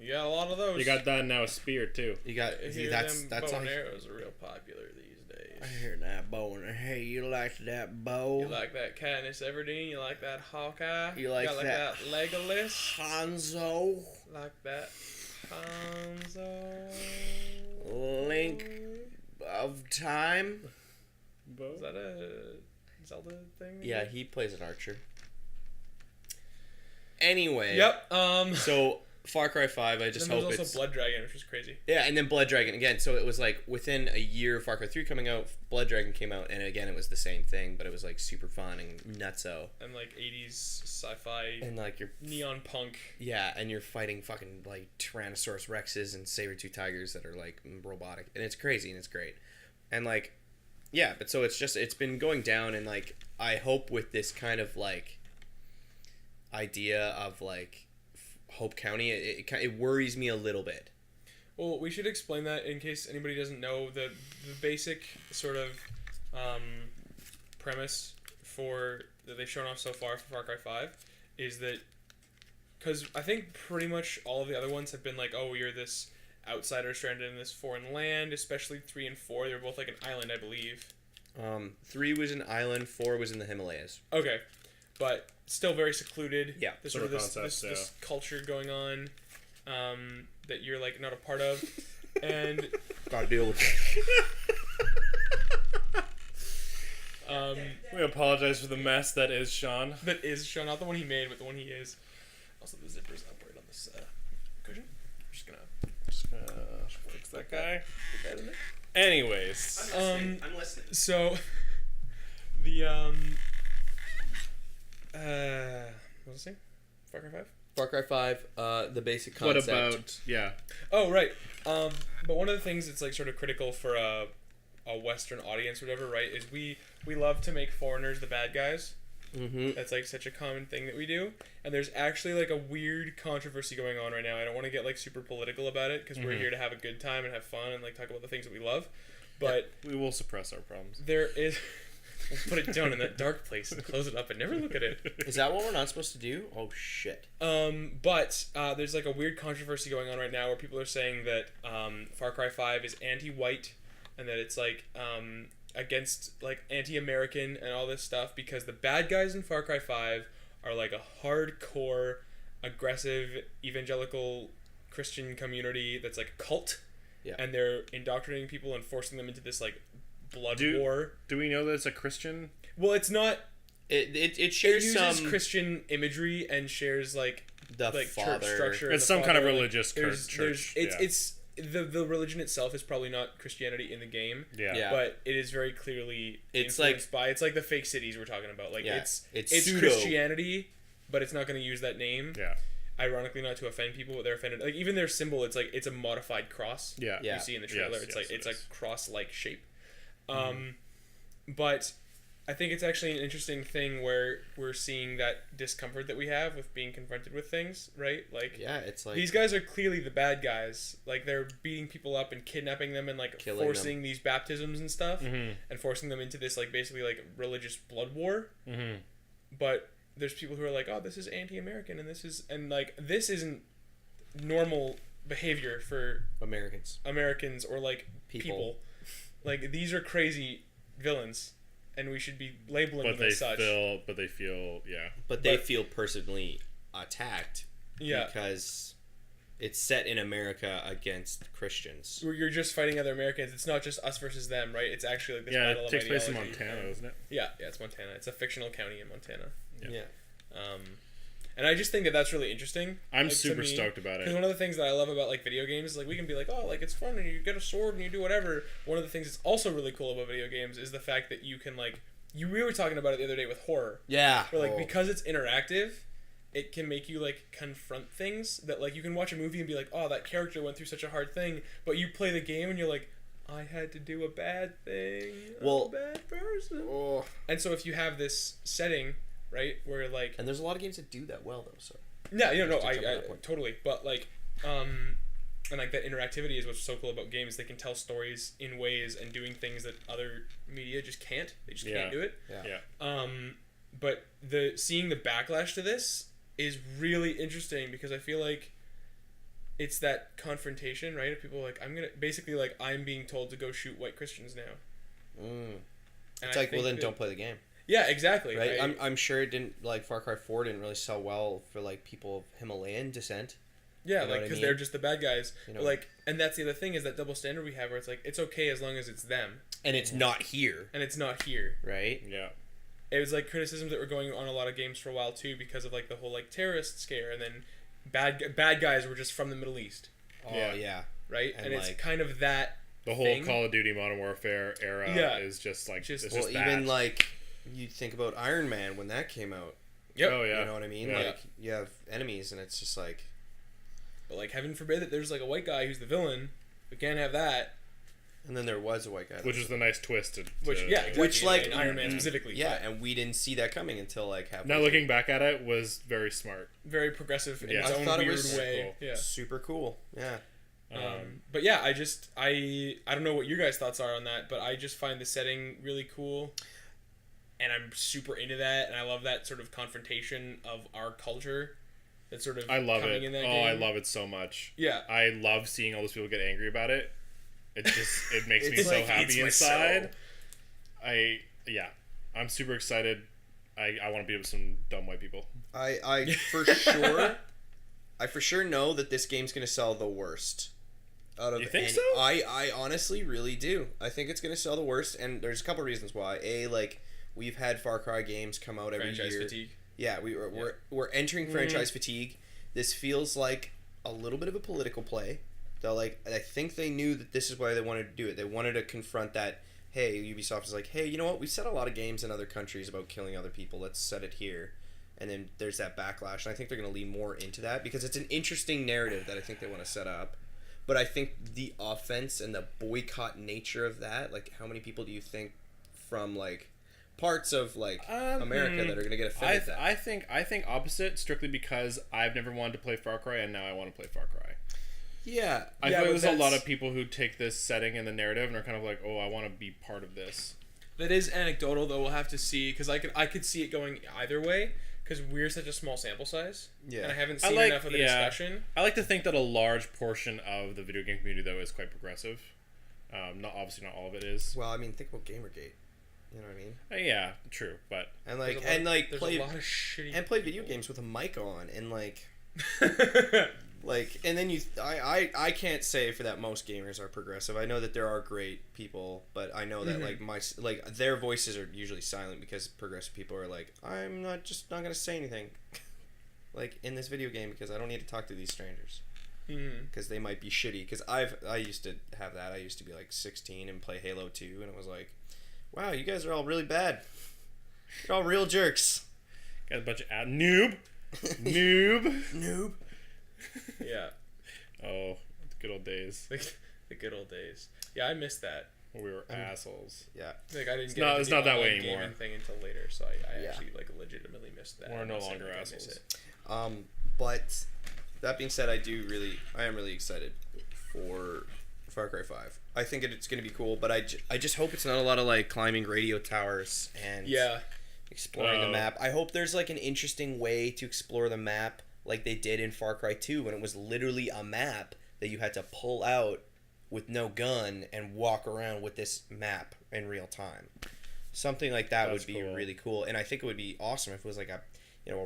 You got a lot of those. You got that now, a spear, too. You got... That's bow and arrows are real popular these days. I hear that bow and... Hey, you like that bow? You like that Katniss Everdeen? You like that Hawkeye? You like that Legolas? Hanzo? Like that Hanzo? Link of Time? Bow? Is that a Zelda thing? Yeah, he plays an archer. Anyway. Yep. So, Far Cry 5, I just hope there's also Blood Dragon, which was crazy. Yeah, and then Blood Dragon again. So it was like within a year of Far Cry 3 coming out, Blood Dragon came out, and again it was the same thing, but it was like super fun and nutso. And like 80s sci-fi. And like you're neon punk. Yeah, and you're fighting fucking like Tyrannosaurus Rexes and saber-tooth tigers that are like robotic, and it's crazy and it's great. And like, yeah, but so it's been going down, and like I hope with this kind of like idea of like Hope County, it worries me a little bit. Well, we should explain that in case anybody doesn't know. The basic sort of premise that they've shown off so far for Far Cry 5 is that, because I think pretty much all of the other ones have been like, oh, you're this outsider stranded in this foreign land, especially 3 and 4. They were both like an island, I believe. 3 was an island, 4 was in the Himalayas. Okay, but still very secluded. Yeah, there's sort of this culture going on that you're like not a part of, and gotta deal with it. We apologize for the mess that is Sean. That is Sean, not the one he made, but the one he is. Also, the zipper's upward on this cushion. I'm just gonna fix that guy. Put that in there. Anyways, I'm listening. So the what was I saying? Far Cry 5? Far Cry 5, the basic concept. What about, yeah. Oh, right. But one of the things that's like sort of critical for a Western audience or whatever, right, is we love to make foreigners the bad guys. Mm-hmm. That's like such a common thing that we do. And there's actually like a weird controversy going on right now. I don't want to get like super political about it because we're here to have a good time and have fun and like talk about the things that we love. But we will suppress our problems. there is We'll put it down in that dark place and close it up and never look at it. Is that what we're not supposed to do? Oh shit. But there's like a weird controversy going on right now where people are saying that Far Cry 5 is anti-white and that it's like against like anti-American and all this stuff because the bad guys in Far Cry 5 are like a hardcore, aggressive evangelical Christian community that's like a cult. Yeah. And they're indoctrinating people and forcing them into this like blood war. Do we know that it's a Christian? Well, it's not. It shares It uses some Christian imagery and shares like the church father. structure. It's the some kind of father, religious church. It's the religion itself is probably not Christianity in the game. Yeah. But it is very clearly It's influenced by. It's like the fake cities we're talking about. Like Yeah. it's Pseudo. Christianity, but it's not going to use that name. Yeah. Ironically, not to offend people, but they're offended. Like even their symbol, it's like it's a modified cross. Yeah. Yeah. You see in the trailer, Yes, it's yes, like it's it a is. cross-like shape. But I think it's actually an interesting thing where we're seeing that discomfort that we have with being confronted with things, right? Like Yeah, it's like these guys are clearly the bad guys. Like they're beating people up and kidnapping them and like Killing forcing these baptisms and stuff Mm-hmm. and forcing them into this like basically like religious blood war. Mm-hmm. But there's people who are like, oh, this is anti-American and this isn't normal behavior for Americans. Americans or like People. people. Like these are crazy villains, and we should be labeling But them they as such. feel, yeah. But they feel personally attacked Yeah, because it's set in America against Christians. where you're just fighting other Americans. It's not just us versus them, right? It's actually like this Yeah, battle it of takes place in ideology. Montana, doesn't it? Yeah, it's Montana. It's a fictional county in Montana. Yeah. And I just think that that's really interesting. I'm like, to super me. stoked about Because it. one of the things that I love about like video games is like we can be like, oh, like it's fun and you get a sword and you do whatever. One of the things that's also really cool about video games is the fact that you can like we were talking about it the other day with horror. Yeah. Where like Oh. because it's interactive, it can make you like confront things that like you can watch a movie and be like, oh, that character went through such a hard thing, but you play the game and you're like, I had to do a bad thing. Well- I'm a bad person. Oh. And so if you have this setting, right, where like And there's a lot of games that do that well though. So yeah, no, Just to I jump on that point. totally, but like, and like that interactivity is what's so cool about games. They can tell stories in ways and doing things that other media just can't. They just Yeah. can't do it. Yeah. But seeing the backlash to this is really interesting because I feel like it's that confrontation, right? Of people like I'm being told to go shoot white Christians now. Mm. And It's I like, well, think then that- don't play the game, Yeah, exactly. right? I'm sure it didn't like Far Cry 4 didn't really sell well for like people of Himalayan descent. Yeah, You know like what I because mean? they're just the bad guys. You know? Like, and that's the other thing is that double standard we have, where it's like it's okay as long as it's them, And it's not here, and it's not here. right? Yeah. It was like criticisms that were going on a lot of games for a while too, because of like the whole like terrorist scare, and then bad guys were just from the Middle East, Oh Yeah. yeah. right? And, And it's like- kind of that. The whole thing. Call of Duty Modern Warfare era Yeah. is just like Just- it's Well, just even that. like you think about Iron Man when that came out. Yep. Oh yeah. You know what I mean? Yeah. Like you have enemies, and it's just like But like, heaven forbid that there's like a white guy who's the villain. We can't have that. and then there was a white guy. Which is the nice twist. Which yeah, exactly. Which, like, in Iron Man specifically. yeah, and we didn't see that coming until like halfway. Now looking back at it, was very smart. Very progressive in Yeah. its I own thought it weird was way. cool. Yeah. super cool. Yeah. But yeah, I don't know what your guys' thoughts are on that, but I just find the setting really cool, and I'm super into that, and I love that sort of confrontation of our culture. That's sort of I love coming it. in that Oh, game. I love it so much. Yeah, I love seeing all those people get angry about it. It just it makes me It's so like, happy it's my inside. soul. I'm super excited. I want to beat up some dumb white people. I for sure know that this game's gonna sell the worst. Out of You think any- so? I honestly really do. I think it's gonna sell the worst, and there's a couple reasons why. Like we've had Far Cry games come out every franchise year. fatigue. Yeah, we're entering franchise fatigue. This feels like a little bit of a political play. Though, like, I think they knew that this is why they wanted to do it. They wanted to confront that. Hey, Ubisoft is like, hey, you know what? We've said a lot of games in other countries about killing other people. Let's set it here. And then there's that backlash, and I think they're going to lean more into that because it's an interesting narrative that I think they want to set up. But I think the offense and the boycott nature of that, like, how many people do you think from, like, parts of, like, America that are going to get offended at that? I think opposite, strictly because I've never wanted to play Far Cry and now I want to play Far Cry. Yeah. I Yeah, feel but there's a lot that's- of people who take this setting and the narrative and are kind of like, oh, I want to be part of this. That is anecdotal, though. We'll have to see, because I could see it going either way, because we're such a small sample size, and I haven't seen enough of the discussion. I like to think that a large portion of the video game community, though, is quite progressive. Not all of it is. Well, I mean, think about Gamergate. You know what I mean? Yeah, true, but play a lot of shitty play video games with a mic on and and then I can't say for that most gamers are progressive. I know that there are great people, but I know that their voices are usually silent because progressive people are like, I'm not gonna say anything like in this video game because I don't need to talk to these strangers because they might be shitty. Because I used to have that. I used to be like 16 and play Halo 2, and it was like, wow, you guys are all really bad. You're all real jerks. Got a bunch of noob. Yeah. Oh, the good old days. The good old days. Yeah, I missed that. We were assholes. Yeah. Like I didn't It's get not- it's not that way gaming anymore. thing until later, so I actually legitimately missed that. We're no I said longer I miss assholes. it. But that being said, I am really excited for Far Cry 5. I think it's going to be cool, but I just hope it's not a lot of like climbing radio towers and exploring the map. I hope there's like an interesting way to explore the map like they did in Far Cry 2 when it was literally a map that you had to pull out with no gun and walk around with this map in real time. Something like that would be really cool, and I think it would be awesome if it was like a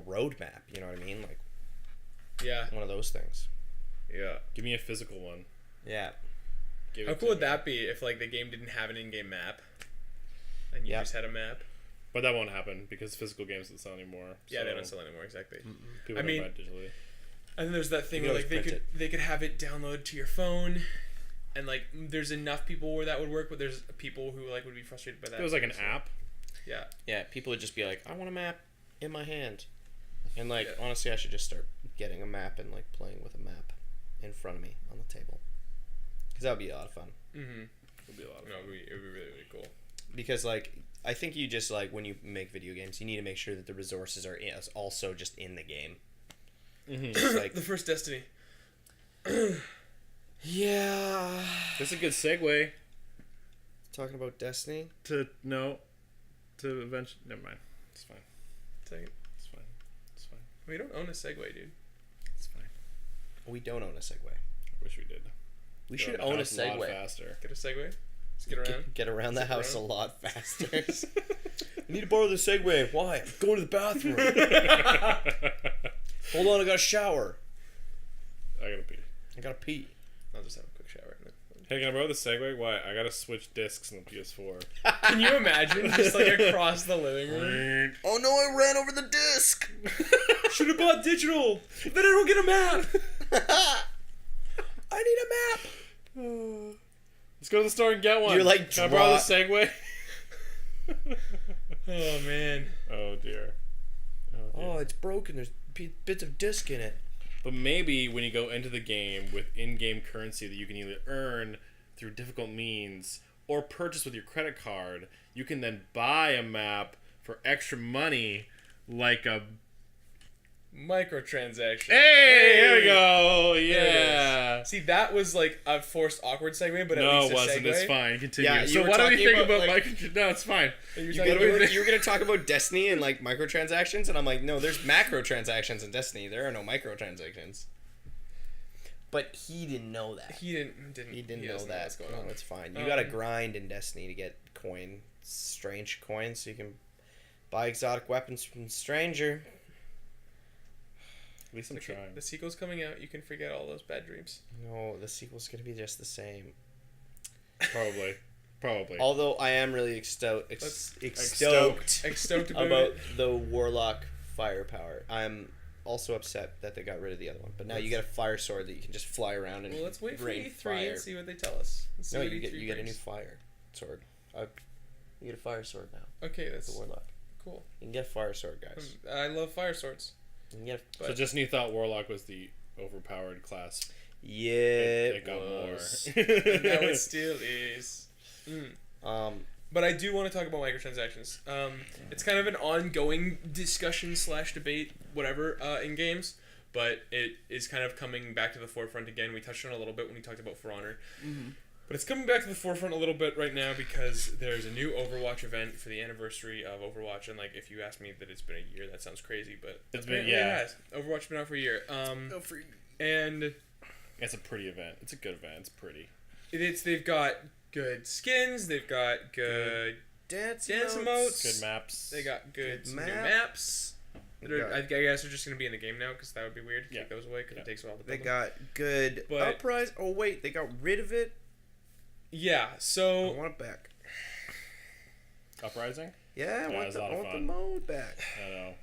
road map, you know what I mean? Like one of those things. Yeah. Give me a physical one. Yeah. How cool would that be if like the game didn't have an in-game map and you just had a map? But that won't happen because physical games don't sell anymore. Yeah, they don't sell anymore, exactly. People don't buy it digitally. And then there's that thing where like they could have it download to your phone, and like there's enough people where that would work, but there's people who like would be frustrated by that. It was like an app. Yeah. Yeah, people would just be like, I want a map in my hand. And like honestly, I should just start getting a map and like playing with a map in front of me on the table. Because that would be a lot of fun. Mm-hmm. It would be a lot of fun. No, it would be really, really cool. Because like I think you just like when you make video games, you need to make sure that the resources are also just in the game. Mm-hmm. Like the first Destiny. Yeah. That's a good segue. Talking about Destiny. To eventually. Never mind. It's fine. It's fine. It's fine. We don't own a Segway, dude. It's fine. We don't own a Segway. I wish we did. We should own a Segway. A lot faster. Get a Segway. Let's get around. Get around the house a lot faster. I need to borrow the Segway. Why? I'm going to the bathroom. Hold on, I got to shower. I gotta pee. I got to pee. I'll just have a quick shower. Hey, can I borrow the Segway? Why? I gotta switch discs on the PS4. Can you imagine just like across the living room? Oh no, I ran over the disc. Should have bought digital. Then I don't get a map. I need a map. Let's go to the store and get one. You're like, can I borrow the Segway? Oh man. Oh dear. Oh, it's broken. There's bits of disc in it. But maybe when you go into the game with in-game currency that you can either earn through difficult means or purchase with your credit card, you can then buy a map for extra money, like a microtransaction. Hey, here we go. Yeah. See, that was like a forced awkward segue, but at no, least it wasn't. Segue. It's fine. Continue. Yeah, so what do we think about like, micro? No, it's fine. You were going to talk about Destiny and like microtransactions, and I'm like, no, there's macrotransactions in Destiny. There are no microtransactions. But he didn't know that. He didn't know that. What's going on. It's fine. You got to grind in Destiny to get strange coins, so you can buy exotic weapons from stranger. At least I'm trying. The sequel's coming out. You can forget all those bad dreams. No, the sequel's going to be just the same. Probably. Although I am really stoked about the Warlock firepower. I'm also upset that they got rid of the other one. But now you get a fire sword that you can just fly around and let's wait for rain E3 fire. and see what they tell us. No, you get a new fire sword. You get a fire sword now. Okay, that's the Warlock. Cool. You can get a fire sword, guys. I love fire swords. So just when you thought Warlock was the overpowered class, yeah, it got more. And now it still is. But I do want to talk about microtransactions. It's kind of an ongoing discussion / debate, whatever, in games, but it is kind of coming back to the forefront again. We touched on it a little bit when we talked about For Honor. But it's coming back to the forefront a little bit right now because there's a new Overwatch event for the anniversary of Overwatch, and like if you ask me that it's been a year, that sounds crazy, but It's been it has. Overwatch's been out for a year. And it's a pretty event. It's a good event. It's pretty. They've got good skins. They've got good dance emotes. Good maps. They got good new maps. I guess they're just gonna be in the game now because that would be weird to take those away because it takes a while to build They them. got good uprise. Oh wait, they got rid of it. Yeah, so I want it back. Uprising? Yeah, I want the mode back. I know.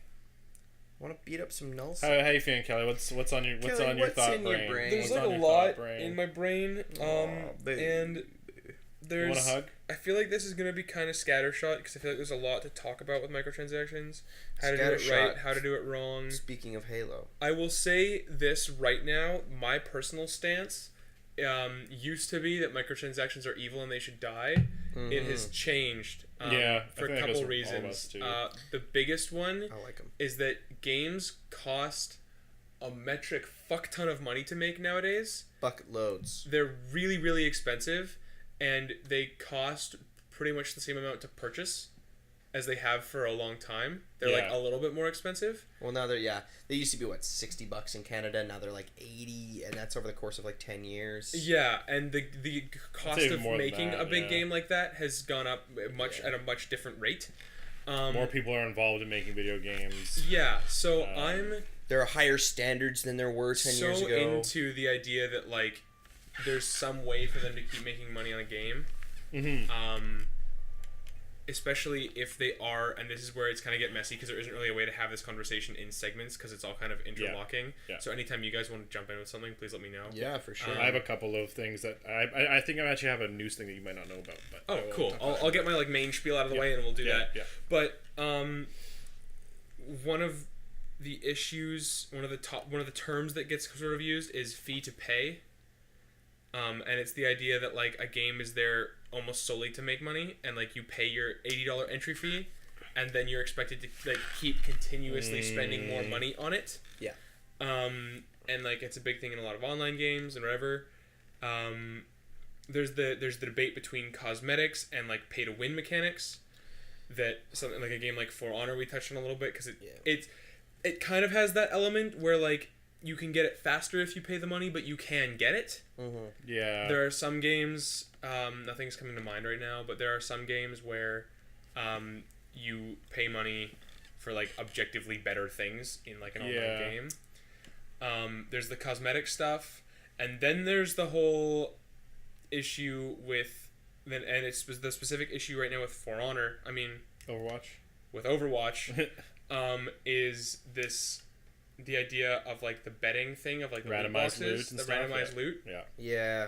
I want to beat up some Null. How you feeling, Kelly? What's on your your thought brain? There's like a lot in my brain. And there's. You want a hug? I feel like this is gonna be kind of scattershot because I feel like there's a lot to talk about with microtransactions. How to do it right, how to do it wrong. Speaking of Halo, I will say this right now. My personal stance used to be that microtransactions are evil and they should die. Mm-hmm. It has changed for a couple reasons. The biggest one is that games cost a metric fuck ton of money to make nowadays. Bucket loads. They're really, really expensive, and they cost pretty much the same amount to purchase as they have for a long time. They're like a little bit more expensive. Well, now they used to be $60 in Canada. Now they're like $80, and that's over the course of like 10 years. Yeah, and the cost of making a big game like that has gone up at a much different rate. More people are involved in making video games. Yeah, so there are higher standards than there were 10 years ago. So into the idea that like there's some way for them to keep making money on a game. Mm-hmm. Especially if they are, and this is where it's kind of get messy because there isn't really a way to have this conversation in segments because it's all kind of interlocking. Yeah. So anytime you guys want to jump in with something, please let me know. Yeah, for sure. I have a couple of things that I think I actually have a news thing that you might not know about. But cool. I'll get my like main spiel out of the way and we'll do that. Yeah. But one of the issues, one of the terms that gets sort of used is fee to pay. And it's the idea that like a game is there almost solely to make money, and like you pay your $80 entry fee, and then you're expected to like keep continuously spending more money on it. Yeah. And like it's a big thing in a lot of online games and whatever. There's the debate between cosmetics and like pay to win mechanics. That something like a game like For Honor we touched on a little bit because it kind of has that element where like you can get it faster if you pay the money, but you can get it. Mm-hmm. Yeah. There are some games, nothing's coming to mind right now, but there are some games where you pay money for like objectively better things in like an online game. There's the cosmetic stuff, and then there's the whole issue with and it's the specific issue right now with For Honor. I mean, Overwatch. With Overwatch, is this. The idea of like the betting thing of like the randomized loot, randomized loot. Yeah. Yeah.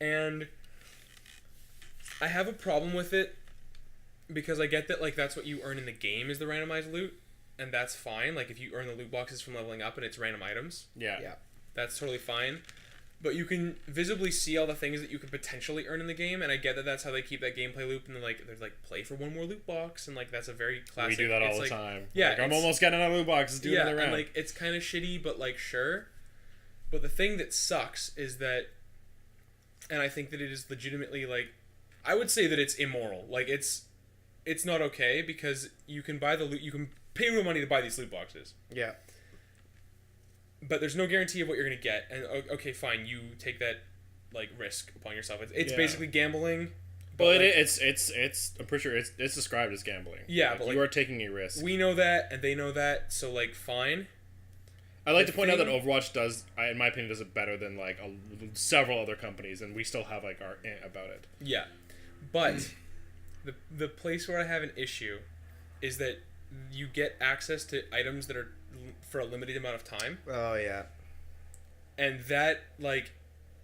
And I have a problem with it because I get that like that's what you earn in the game is the randomized loot, and that's fine. Like if you earn the loot boxes from leveling up and it's random items. Yeah. That's totally fine. But you can visibly see all the things that you could potentially earn in the game, and I get that that's how they keep that gameplay loop, and they're like play for one more loot box, and like that's a very classic. We do that all the time. Yeah, like, I'm almost getting another loot box. Let's do another round. And like it's kind of shitty, but like sure. But the thing that sucks is that, and I think that it is legitimately like, I would say that it's immoral. Like it's not okay because you can buy the loot, you can pay real money to buy these loot boxes. Yeah. But there's no guarantee of what you're going to get. And okay, fine, you take that like risk upon yourself. It's basically gambling. But it's I'm pretty sure it's described as gambling. Yeah, like, but like, you are taking a risk. We know that and they know that, so like fine. I like to point out that Overwatch does, in my opinion, does it better than like several other companies, and we still have like our about it. Yeah, but the place where I have an issue is that you get access to items that are for a limited amount of time. Oh yeah. And that like,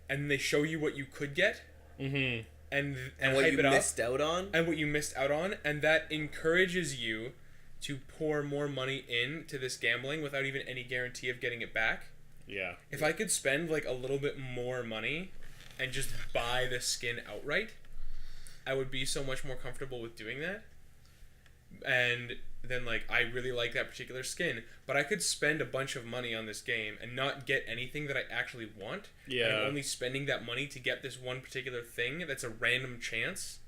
and they show you what you could get. Mm-hmm. And what hype you it up, missed out on. And what you missed out on, and that encourages you to pour more money into this gambling without even any guarantee of getting it back. Yeah. If I could spend like a little bit more money and just buy the skin outright, I would be so much more comfortable with doing that. And then like I really like that particular skin, but I could spend a bunch of money on this game and not get anything that I actually want. Yeah. And I'm only spending that money to get this one particular thing that's a random chance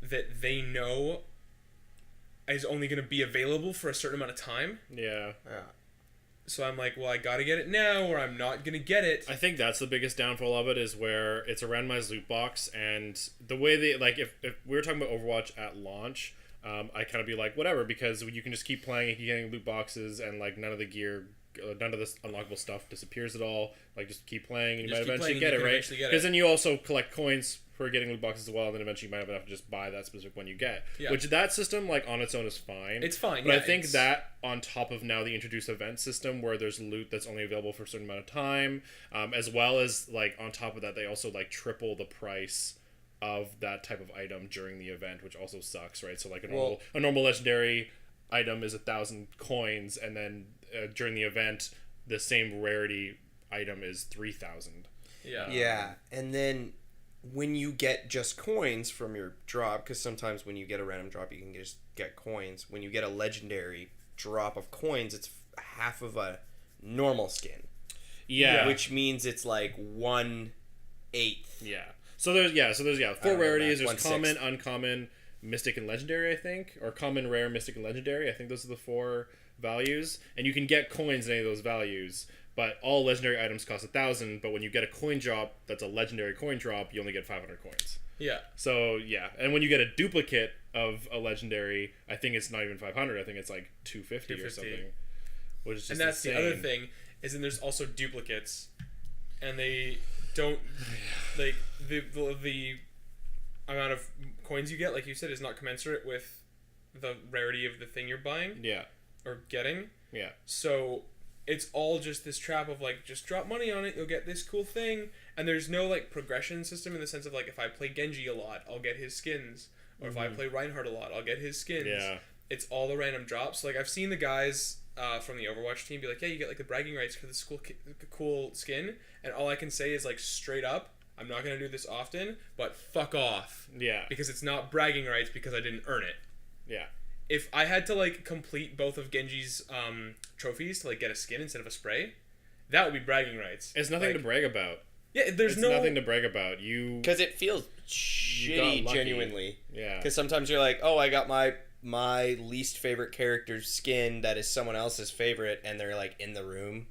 that they know is only going to be available for a certain amount of time. Yeah. So I'm like, well, I got to get it now or I'm not going to get it. I think that's the biggest downfall of it, is where it's a randomized loot box, and the way they, like, if we were talking about Overwatch at launch, I kind of be like, whatever, because you can just keep playing and keep getting loot boxes, and like none of the gear, none of this unlockable stuff disappears at all. Like, just keep playing and you might eventually get it, right? Because then you also collect coins for getting loot boxes as well, and then eventually you might have enough to just buy that specific one you get. Yeah. Which that system, like, on its own is fine. It's fine, but I think that on top of now the introduced event system where there's loot that's only available for a certain amount of time, as well as, like, on top of that, they also, like, triple the price of that type of item during the event, which also sucks, right? So, like, a normal legendary item is 1,000 coins, and then during the event, the same rarity item is 3,000. Yeah, and then when you get just coins from your drop, because sometimes when you get a random drop, you can just get coins. When you get a legendary drop of coins, it's half of a normal skin. Yeah. Which means it's like 1/8. Yeah. So there's 4 rarities. There's 1/6. common, uncommon, mystic, and legendary, I think. Or common, rare, mystic, and legendary. I think those are the 4 values. And you can get coins in any of those values. But all legendary items cost 1,000. But when you get a coin drop that's a legendary coin drop, you only get 500 coins. Yeah. So, yeah. And when you get a duplicate of a legendary, I think it's not even 500. I think it's like 250 or something. Which is just and that's insane. the other thing, is then there's also duplicates. And they don't... like, the amount of coins you get, like you said, is not commensurate with the rarity of the thing you're buying. Yeah. Or getting. Yeah. So... it's all just this trap of, like, just drop money on it, you'll get this cool thing, and there's no, like, progression system in the sense of, like, if I play Genji a lot, I'll get his skins, or if I play Reinhardt a lot, I'll get his skins. Yeah. It's all the random drops. Like, I've seen the guys from the Overwatch team be like, yeah, you get, like, the bragging rights for this cool skin, and all I can say is, like, straight up, I'm not going to do this often, but fuck off. Yeah. Because it's not bragging rights because I didn't earn it. Yeah. If I had to, like, complete both of Genji's trophies to, like, get a skin instead of a spray, that would be bragging rights. It's nothing like, to brag about. Yeah, It's nothing to brag about. Because it feels shitty, genuinely. Yeah. Because sometimes you're like, oh, I got my least favorite character's skin that is someone else's favorite, and they're, like, in the room.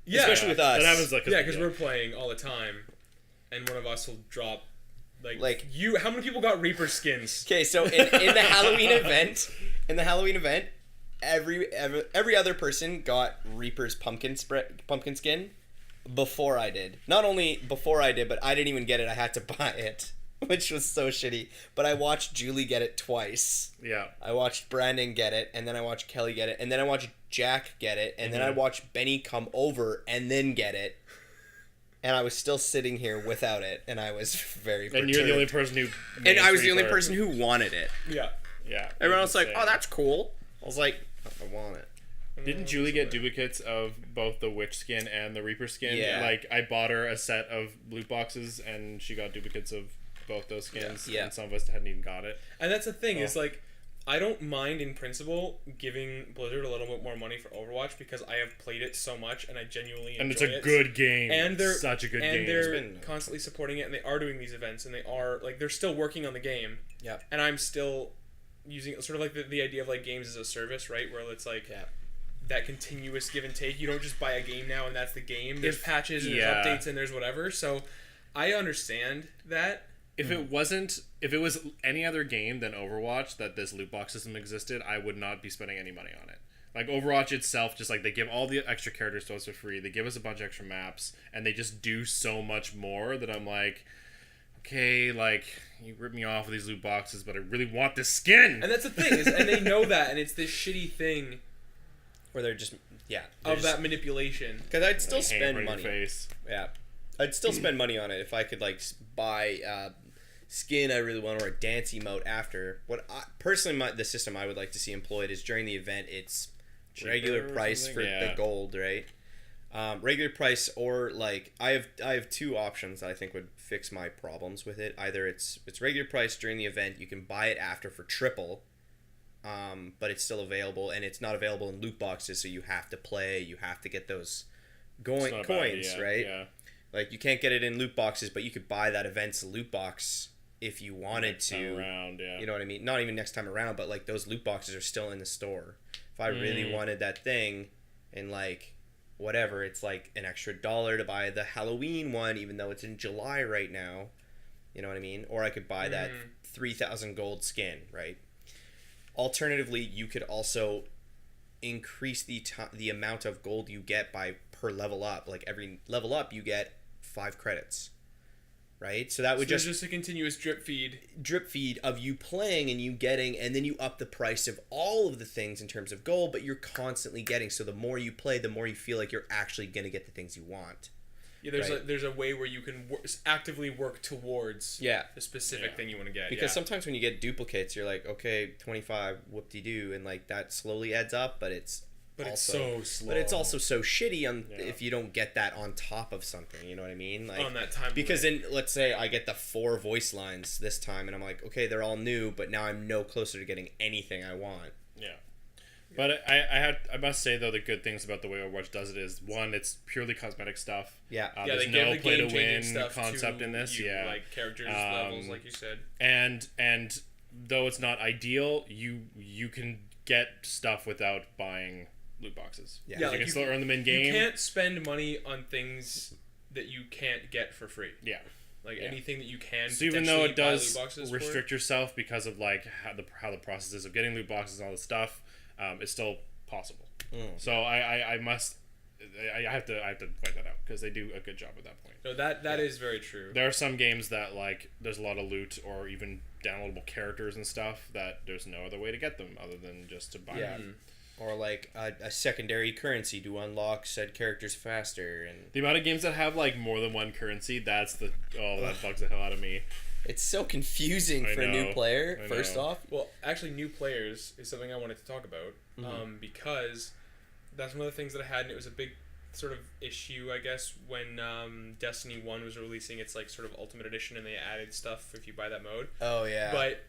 Yeah. Especially with us. That happens, like... Yeah, because we're playing all the time, and one of us will drop... Like you, how many people got Reaper skins? Okay, so in the Halloween event, every other person got Reaper's pumpkin skin before I did. Not only before I did, but I didn't even get it. I had to buy it, which was so shitty. But I watched Julie get it twice. Yeah. I watched Brandon get it, and then I watched Kelly get it, and then I watched Jack get it, and then I watched Benny come over and then get it. And I was still sitting here without it, and I was very perturbed. And you're the only person who... And I was the only person who wanted it. Yeah. Yeah. Everyone else was like, oh, that's cool. I was like, I want it. Didn't Julie get duplicates of both the Witch skin and the Reaper skin? Yeah. Like, I bought her a set of loot boxes, and she got duplicates of both those skins. Yeah. And some of us hadn't even got it. And that's the thing, is, like, I don't mind, in principle, giving Blizzard a little bit more money for Overwatch because I have played it so much and I genuinely enjoy it. And it's a good game. And they're such a good game. And they're constantly supporting it, and they are doing these events, and they are, like, they're still working on the game. Yeah. And I'm still using sort of like the idea of, like, games as a service, right? Where it's like that continuous give and take. You don't just buy a game now and that's the game. There's patches and there's updates and there's whatever. So I understand that. If it was any other game than Overwatch that this loot box system existed, I would not be spending any money on it. Like, Overwatch itself, just, like, they give all the extra characters to us for free, they give us a bunch of extra maps, and they just do so much more that I'm like, okay, like, you rip me off with these loot boxes, but I really want this skin! And that's the thing, and they know that, and it's this shitty thing where they're just, that manipulation. Because I'd still spend money. Face. Yeah. I'd still spend money on it if I could, like, buy skin I really want or a dance emote after. Personally, the system I would like to see employed is during the event, it's regular price for the gold, right? Regular price, or, like, I have 2 options that I think would fix my problems with it. Either it's regular price during the event, you can buy it after for triple, but it's still available, and it's not available in loot boxes, so you have to play. You have to get those coins, right? Yeah. Like, you can't get it in loot boxes, but you could buy that event's loot box if you wanted Next to. time around, yeah. You know what I mean? Not even next time around, but like those loot boxes are still in the store. If I really wanted that thing, and like whatever, it's like an extra $1 to buy the Halloween one, even though it's in July right now. You know what I mean? Or I could buy that 3,000 gold skin, right? Alternatively, you could also increase the amount of gold you get by per level up. Like every level up, you get 5 credits, right? So that would just a continuous drip feed of you playing and you getting, and then you up the price of all of the things in terms of gold, but you're constantly getting. So the more you play, the more you feel like you're actually gonna get the things you want. Yeah, there's a way where you can actively work towards the specific thing you want to get. Because sometimes when you get duplicates, you're like, okay, 25, whoop-de-doo, and like that slowly adds up, but it's so slow. But it's also so shitty if you don't get that on top of something. You know what I mean? Like, on that time. Because then, let's say I get the 4 voice lines this time, and I'm like, okay, they're all new, but now I'm no closer to getting anything I want. Yeah. But I must say though, the good things about the way Overwatch does it is, one, it's purely cosmetic stuff. Yeah. There's no play to win concept in this. Like characters, levels, like you said. And though it's not ideal, you can get stuff without buying loot boxes. Yeah, you can still earn them in game. You can't spend money on things that you can't get for free. Yeah. Like anything that you can. So even though it does restrict yourself because of like how the process is of getting loot boxes and all this stuff, it's still possible. So I have to point that out because they do a good job at that point. No, that is very true. There are some games that like there's a lot of loot or even downloadable characters and stuff that there's no other way to get them other than just to buy them. Or like a secondary currency to unlock said characters faster. And the amount of games that have like more than one currency, that bugs the hell out of me. It's so confusing for a new player, first off. Well, actually, new players is something I wanted to talk about because that's one of the things that I had, and it was a big sort of issue, I guess, when Destiny 1 was releasing its like sort of Ultimate Edition, and they added stuff if you buy that mode. Oh, yeah. But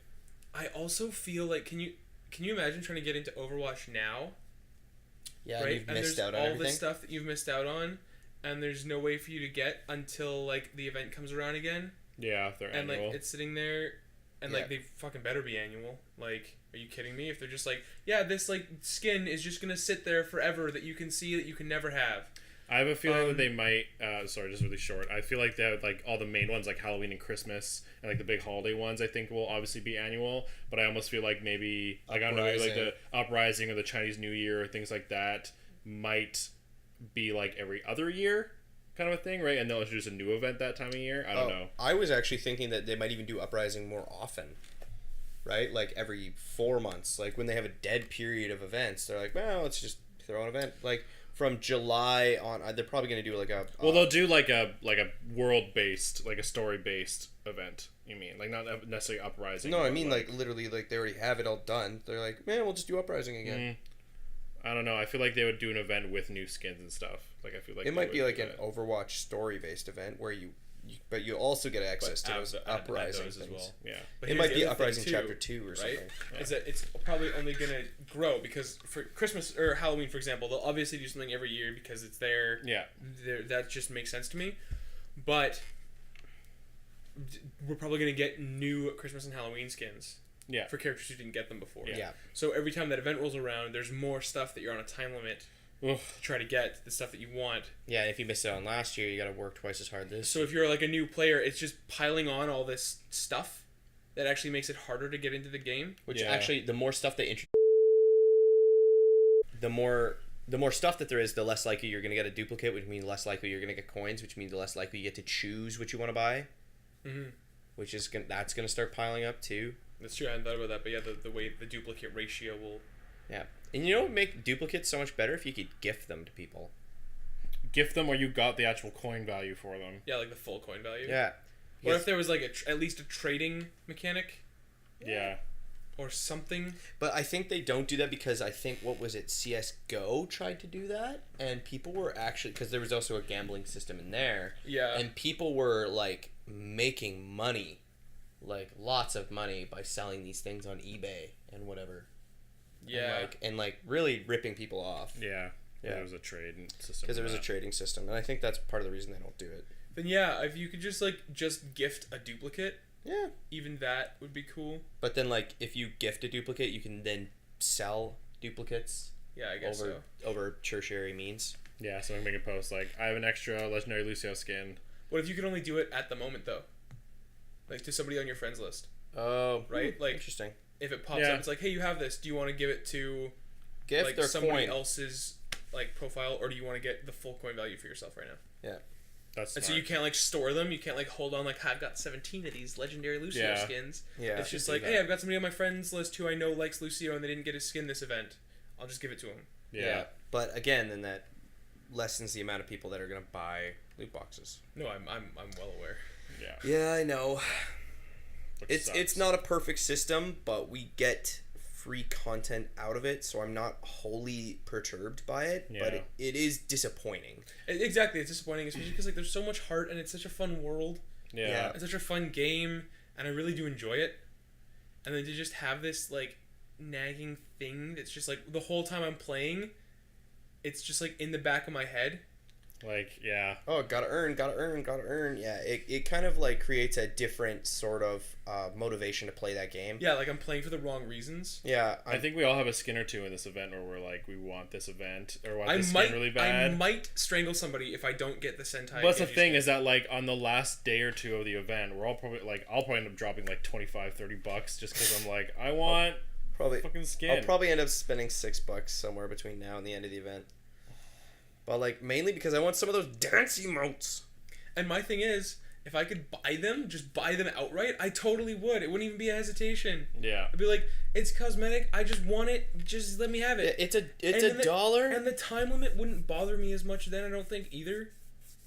I also feel like, can you imagine trying to get into Overwatch now? Yeah, right? you've missed out on all everything. the stuff that you've missed out on, and there's no way for you to get until like the event comes around again. Yeah, if they're and annual. Like it's sitting there, and like they fucking better be annual. Like, are you kidding me? If they're just like, yeah, this like skin is just gonna sit there forever that you can see that you can never have. I have a feeling that they might. Sorry, just really short. I feel like that like all the main ones like Halloween and Christmas and like the big holiday ones, I think will obviously be annual. But I almost feel like maybe like I don't know, maybe like the Uprising or the Chinese New Year or things like that might be like every other year kind of a thing, right? And they'll introduce a new event that time of year. I don't know. I was actually thinking that they might even do Uprising more often, right? Like every 4 months, like when they have a dead period of events, they're like, well, let's just throw an event like. From July on, they're probably going to do like a... well, they'll do like a world-based, like a story-based event, you mean? Like not necessarily Uprising. No, I mean like literally like they already have it all done. They're like, man, we'll just do Uprising again. I don't know. I feel like they would do an event with new skins and stuff. Like I feel like... It might be like an Overwatch story-based event where but you also get access to those Uprising things. As well. Yeah. But it might be Uprising Chapter 2 or something. Yeah. Is that it's probably only going to grow because for Christmas or Halloween, for example, they'll obviously do something every year because it's there. Yeah. That just makes sense to me. But we're probably going to get new Christmas and Halloween skins. Yeah. For characters who didn't get them before. Yeah. So every time that event rolls around, there's more stuff that you're on a time limit to try to get the stuff that you want. Yeah, and if you missed it on last year, you got to work twice as hard this. So if you're like a new player, it's just piling on all this stuff that actually makes it harder to get into the game. Which actually, the more stuff they introduce, the more stuff that there is, the less likely you're going to get a duplicate, which means less likely you're going to get coins, which means the less likely you get to choose what you want to buy. Mm-hmm. Which is that's going to start piling up too. That's true. I hadn't thought about that, but yeah, the way the duplicate ratio will. Yeah, and you know what would make duplicates so much better if you could gift them to people. Gift them, or you got the actual coin value for them. Yeah, like the full coin value. Yeah. What if there was like at least a trading mechanic? Yeah. Or something. But I think they don't do that because I think, what was it, CSGO tried to do that, and people were actually, because there was also a gambling system in there. Yeah. And people were like making money, like lots of money by selling these things on eBay and whatever. Yeah. and really ripping people off. Yeah. Yeah. There was a trading system. Because there was a trading system, and I think that's part of the reason they don't do it. Then yeah, if you could just gift a duplicate, Yeah. even that would be cool. But then if you gift a duplicate, you can then sell duplicates. Yeah, I guess over tertiary means. Yeah, so I can make a post like, I have an extra Legendary Lucio skin. What if you could only do it at the moment though? Like to somebody on your friends list. Oh, right. Like interesting. If it pops up, it's like, hey, you have this. Do you want to give it to gift or somebody coin? else's profile, or do you want to get the full coin value for yourself right now? Yeah. That's smart. So you can't store them. You can't hold on I've got 17 of these legendary Lucio skins. Yeah. It's just hey, I've got somebody on my friends list who I know likes Lucio and they didn't get his skin this event. I'll just give it to him. Yeah. But again, then that lessens the amount of people that are gonna buy loot boxes. No, I'm well aware. Yeah. Yeah, I know. Which sucks. It's not a perfect system, but we get free content out of it, so I'm not wholly perturbed by it. Yeah. But it is disappointing. Exactly, it's disappointing, especially because there's so much heart and it's such a fun world. Yeah. It's such a fun game, and I really do enjoy it. And then to just have this nagging thing that's just the whole time I'm playing, it's just in the back of my head. Oh, gotta earn. Yeah, it kind of creates a different sort of motivation to play that game. Yeah, I'm playing for the wrong reasons. Yeah, I think we all have a skin or two in this event where we're we want this event or want this skin really bad. I might strangle somebody if I don't get the Sentai. But the thing is that on the last day or two of the event, we're all probably I'll probably end up dropping $25-$30 just because I'm I want fucking skin. I'll probably end up spending $6 somewhere between now and the end of the event. But mainly because I want some of those dance emotes. And my thing is, if I could buy them, just buy them outright, I totally would. It wouldn't even be a hesitation. Yeah. I'd be it's cosmetic. I just want it. Just let me have it. It's $1. And the time limit wouldn't bother me as much then, I don't think, either.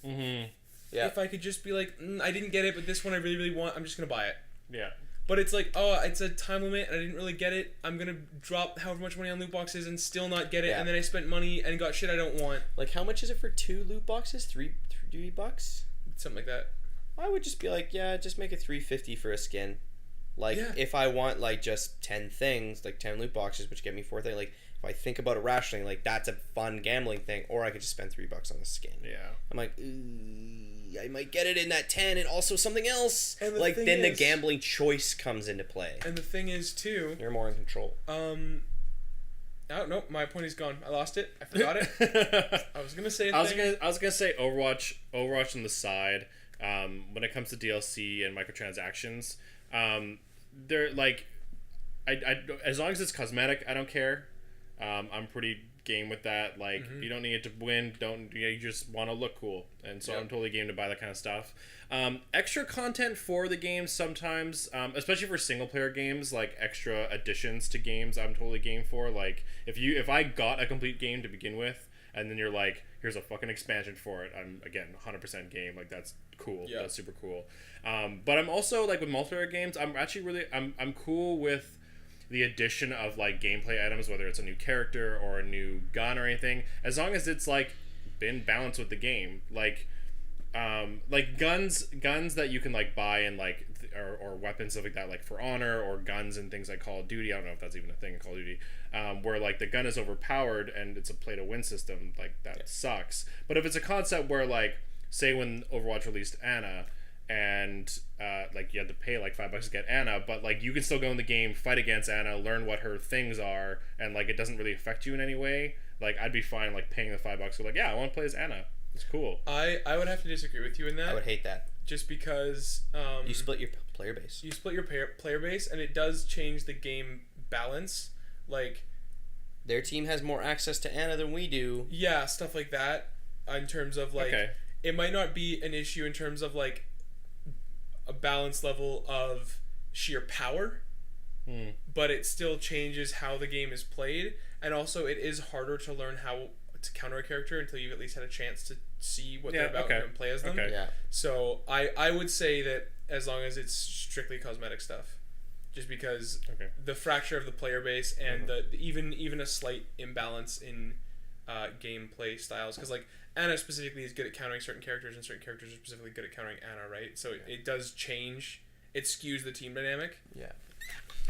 Mm-hmm. Yeah. If I could just be I didn't get it, but this one I really, really want, I'm just going to buy it. Yeah. But it's it's a time limit and I didn't really get it. I'm going to drop however much money on loot boxes and still not get it. Yeah. And then I spent money and got shit I don't want. How much is it for 2 loot boxes? $3 Something like that. I would just be just make it $3.50 for a skin. If I want just 10 things, 10 loot boxes, which get me 4 things, if I think about it rationally, that's a fun gambling thing, or I could just spend $3 on the skin. Yeah. I'm ooh, I might get it in that 10 and also something else. And the gambling choice comes into play. And the thing is too, you're more in control. Oh no, my point is gone. I lost it. I forgot it. I was gonna say. I was gonna say Overwatch on the side. When it comes to DLC and microtransactions, they're I as long as it's cosmetic, I don't care. I'm pretty game with that. You don't need it to win. You just want to look cool, and so I'm totally game to buy that kind of stuff. Extra content for the games sometimes, especially for single player games, extra additions to games, I'm totally game for. If I got a complete game to begin with, and then you're here's a fucking expansion for it, I'm again 100% game. That's cool. Yeah. That's super cool. But I'm also with multiplayer games, I'm actually really I'm cool with the addition of gameplay items, whether it's a new character or a new gun or anything, as long as it's been balanced with the game. Guns that you can buy and or weapons stuff like that, for Honor, or guns and things like Call of Duty. I don't know if that's even a thing in Call of Duty, where the gun is overpowered and it's a play to win system. That sucks. But if it's a concept where say when Overwatch released Ana, and you had to pay $5 to get Ana, but you can still go in the game, fight against Ana, learn what her things are, and it doesn't really affect you in any way. I'd be fine paying the $5. So I want to play as Ana. It's cool. I would have to disagree with you in that. I would hate that. Just because you split your player base. You split your player base, and it does change the game balance. Their team has more access to Ana than we do. Yeah, stuff like that. In terms of it might not be an issue in terms of a balance level of sheer power, but it still changes how the game is played, and also it is harder to learn how to counter a character until you've at least had a chance to see what they're about and play as them. Yeah. So I would say that as long as it's strictly cosmetic stuff, just because the fracture of the player base and the even a slight imbalance in gameplay styles, because Ana specifically is good at countering certain characters, and certain characters are specifically good at countering Ana, right? So it does change. It skews the team dynamic. Yeah.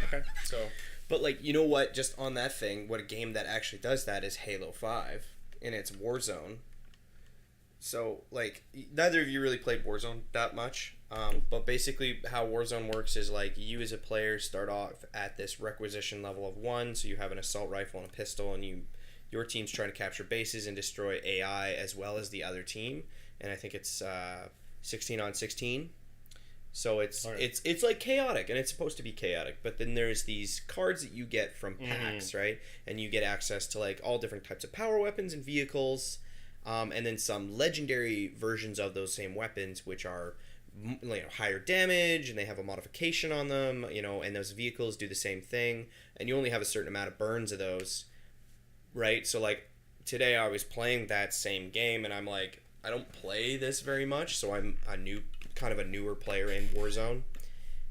Okay. So But like, you know what? Just on that thing, what a game that actually does that is Halo 5, and it's Warzone. So like, neither of you really played Warzone that much. But basically, how Warzone works is like you as a player start off at this requisition level of 1, so you have an assault rifle and a pistol, and your team's trying to capture bases and destroy AI as well as the other team. And I think it's 16 on 16. So it's like chaotic, and it's supposed to be chaotic. But then there's these cards that you get from packs, right? And you get access to like all different types of power weapons and vehicles, and then some legendary versions of those same weapons, which are higher damage, and they have a modification on them, and those vehicles do the same thing, and you only have a certain amount of burns of those, right? So like today I was playing that same game, and I'm like, I don't play this very much, so I'm kind of a newer player in Warzone,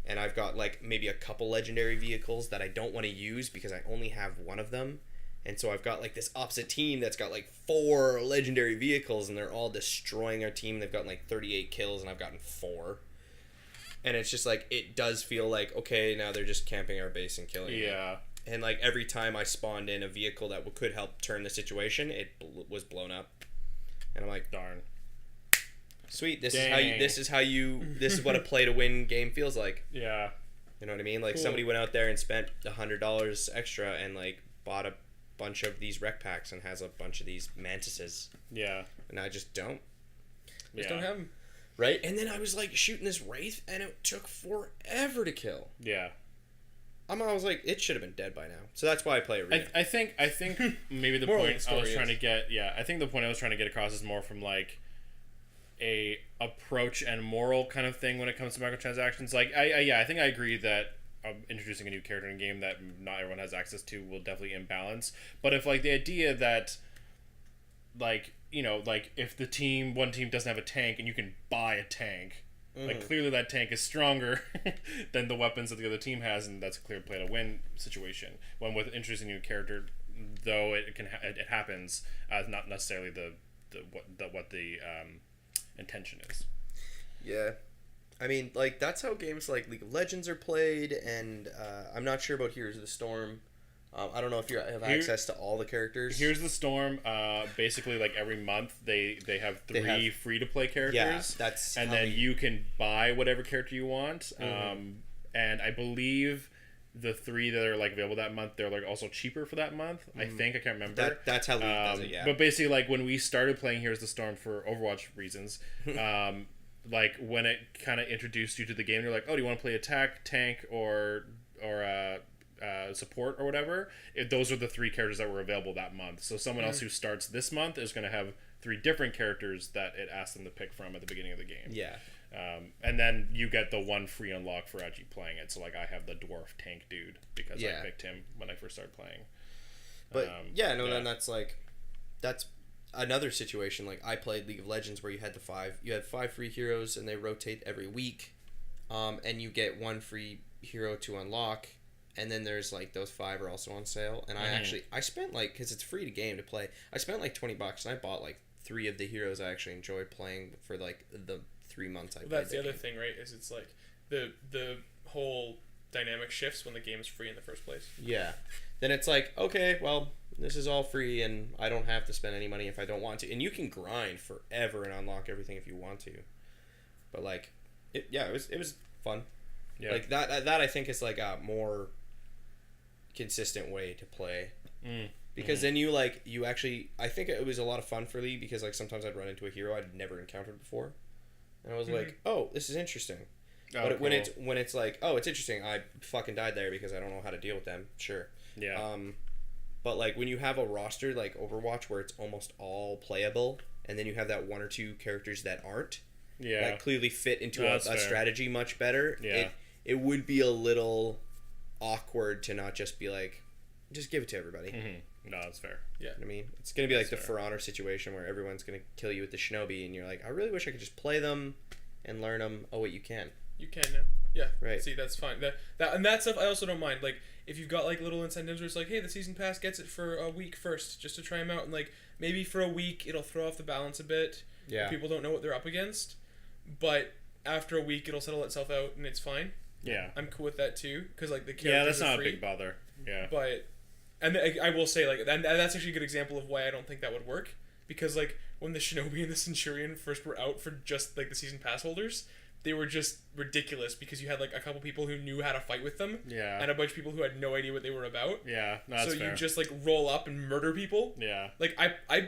and I've got like maybe a couple legendary vehicles that I don't want to use because I only have one of them. And so I've got like this opposite team that's got like 4 legendary vehicles, and they're all destroying our team. They've gotten like 38 kills, and I've gotten 4. And it's just like, it does feel like, okay, now they're just camping our base and killing me. And like every time I spawned in a vehicle that could help turn the situation, it was blown up. And I'm like, darn. Sweet, this is what a play to win game feels like. Yeah. You know what I mean? Like, somebody went out there and spent $100 extra and like bought a bunch of these rec packs and has a bunch of these mantises. Yeah. And I just don't. Just don't have them. Right? And then I was like shooting this wraith, and it took forever to kill. Yeah. I was like, it should have been dead by now. So that's why I play arena. I think maybe the point I was trying to get, I think the point I was trying to get across is more from like a approach and moral kind of thing when it comes to microtransactions. Like, I think I agree that introducing a new character in a game that not everyone has access to will definitely imbalance. But if like the idea that like, like if one team doesn't have a tank and you can buy a tank, like clearly that tank is stronger than the weapons that the other team has, and that's a clear play to win situation. When with introducing a new character, though, it happens not necessarily what the intention is. Yeah. I mean, like, that's how games like League of Legends are played, and I'm not sure about Heroes of the Storm. I don't know if you have access to all the characters. Here's the Storm. Basically, like every month, they have 3 free-to-play characters. Yeah, that's and then you can buy whatever character you want. And I believe the 3 that are like available that month, they're like also cheaper for that month. I think, I can't remember. That's how League does it. Yeah. But basically, like when we started playing Here's the Storm for Overwatch reasons, like when it kind of introduced you to the game, you're like, oh, do you want to play attack, tank, or support or whatever? Those are the 3 characters that were available that month. So someone else who starts this month is going to have 3 different characters that it asks them to pick from at the beginning of the game. Yeah. And then you get the 1 free unlock for actually playing it. So like I have the dwarf tank dude because I picked him when I first started playing. But then that's another situation. Like I played League of Legends where you had 5 free heroes, and they rotate every week, and you get 1 free hero to unlock, and then there's like those 5 are also on sale. And I spent like, because it's free to game to play, I spent like $20 and I bought like 3 of the heroes I actually enjoyed playing for like the 3 months I played. That's the other thing, right? Is it's like the whole dynamic shifts when the game is free in the first place. Yeah. Then it's like, okay, well, this is all free, and I don't have to spend any money if I don't want to. And you can grind forever and unlock everything if you want to. But like, it was fun. Yeah. Like that I think is like a more consistent way to play. Because then you actually, I think it was a lot of fun for Lee, because like sometimes I'd run into a hero I'd never encountered before, and I was like, oh, this is interesting. But when it's like, oh, it's interesting, I fucking died there because I don't know how to deal with them. Sure. Yeah. But like when you have a roster like Overwatch where it's almost all playable, and then you have that 1 or 2 characters that aren't, that clearly fit into a strategy much better. Yeah. It would be a little awkward to not just be like, just give it to everybody. No, that's fair. Yeah. You know what I mean? It's going to be like the For Honor situation where everyone's going to kill you with the shinobi, and you're like, I really wish I could just play them and learn them. Oh, wait, you can. You can now. Yeah. Right. See, that's fine. That stuff I also don't mind. Like, if you've got like little incentives where it's like, hey, the season pass gets it for a week first, just to try them out, and like maybe for a week it'll throw off the balance a bit. Yeah. People don't know what they're up against, but after a week it'll settle itself out and it's fine. Yeah. I'm cool with that too, because like the characters that's are not free. a big bother. Yeah. But, and I will say, like, and that's actually a good example of why I don't think that would work. Because, like, when the Shinobi and the Centurion first were out for just, like, the season pass holders, they were just ridiculous because you had, like, a couple people who knew how to fight with them. Yeah. And a bunch of people who had no idea what they were about. Yeah, no, that's so fair. you just, like, roll up and murder people. Yeah. Like, I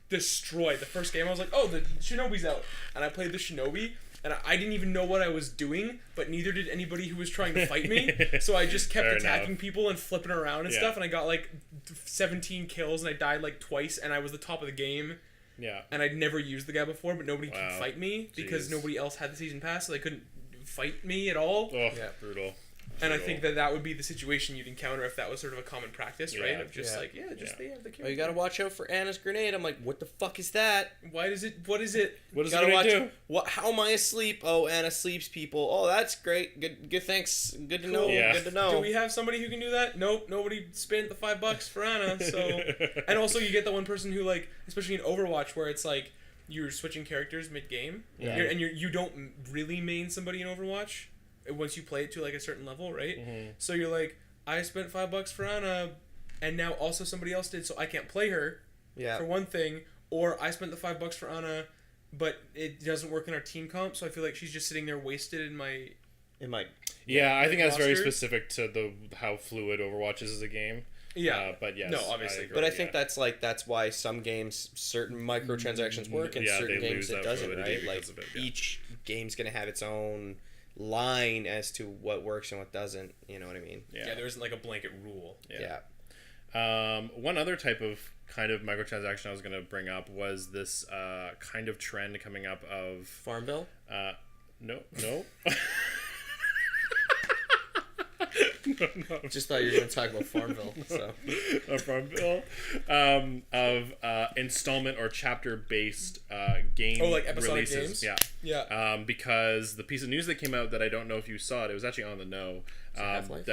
destroyed the first game. I was like, oh, the Shinobi's out. And I played the Shinobi. And I didn't even know what I was doing, but neither did anybody who was trying to fight me. So I just kept Fair attacking enough. people and flipping around and stuff. And I got like 17 kills and I died like twice and I was the top of the game. Yeah. And I'd never used the guy before, but nobody could Wow. fight me because Jeez. nobody else had the season pass, so they couldn't fight me at all. Oh, Yeah. brutal. And I think that would be the situation you'd encounter if that was sort of a common practice, right? Yeah. Of just Yeah. like, yeah, just Yeah. they have the character. Oh, you gotta watch out for Anna's grenade. I'm like, what the fuck is that? Why does it? What is it? What does Gotta it watch. do? What? How am I asleep? Oh, Anna sleeps people. Oh, that's great. Good. Thanks. Good to know. Yeah. Good to know. Do we have somebody who can do that? Nope. Nobody spent the $5 for Anna. So, and also you get the one person who, like, especially in Overwatch, where it's like you're switching characters mid game, Yeah. you don't really main somebody in Overwatch once you play it to like a certain level, right? Mm-hmm. So you're like, I spent $5 for Anna, and now also somebody else did, so I can't play her. Yeah. For one thing, or I spent the $5 for Anna, but it doesn't work in our team comp, so I feel like she's just sitting there wasted in my. It might. Yeah, I think that's very roster. specific to how fluid Overwatch is as a game. Yeah. But yes. No, obviously. agree, But I think yeah. that's why some games certain microtransactions work and Yeah, certain they games lose it that doesn't, fluidity right? Like because of it, yeah. each game's gonna have its own line as to what works and what doesn't. You know what I mean? Yeah, there isn't like a blanket rule. Yeah. One other type of kind of microtransaction I was going to bring up was this kind of trend coming up of Farmville. no. No. Just thought you were gonna talk about Farmville. So. A Farmville of installment or chapter based game Oh, like episodic releases. games? Yeah. Yeah. Because the piece of news that came out that I don't know if you saw it was actually on the know. Half-Life?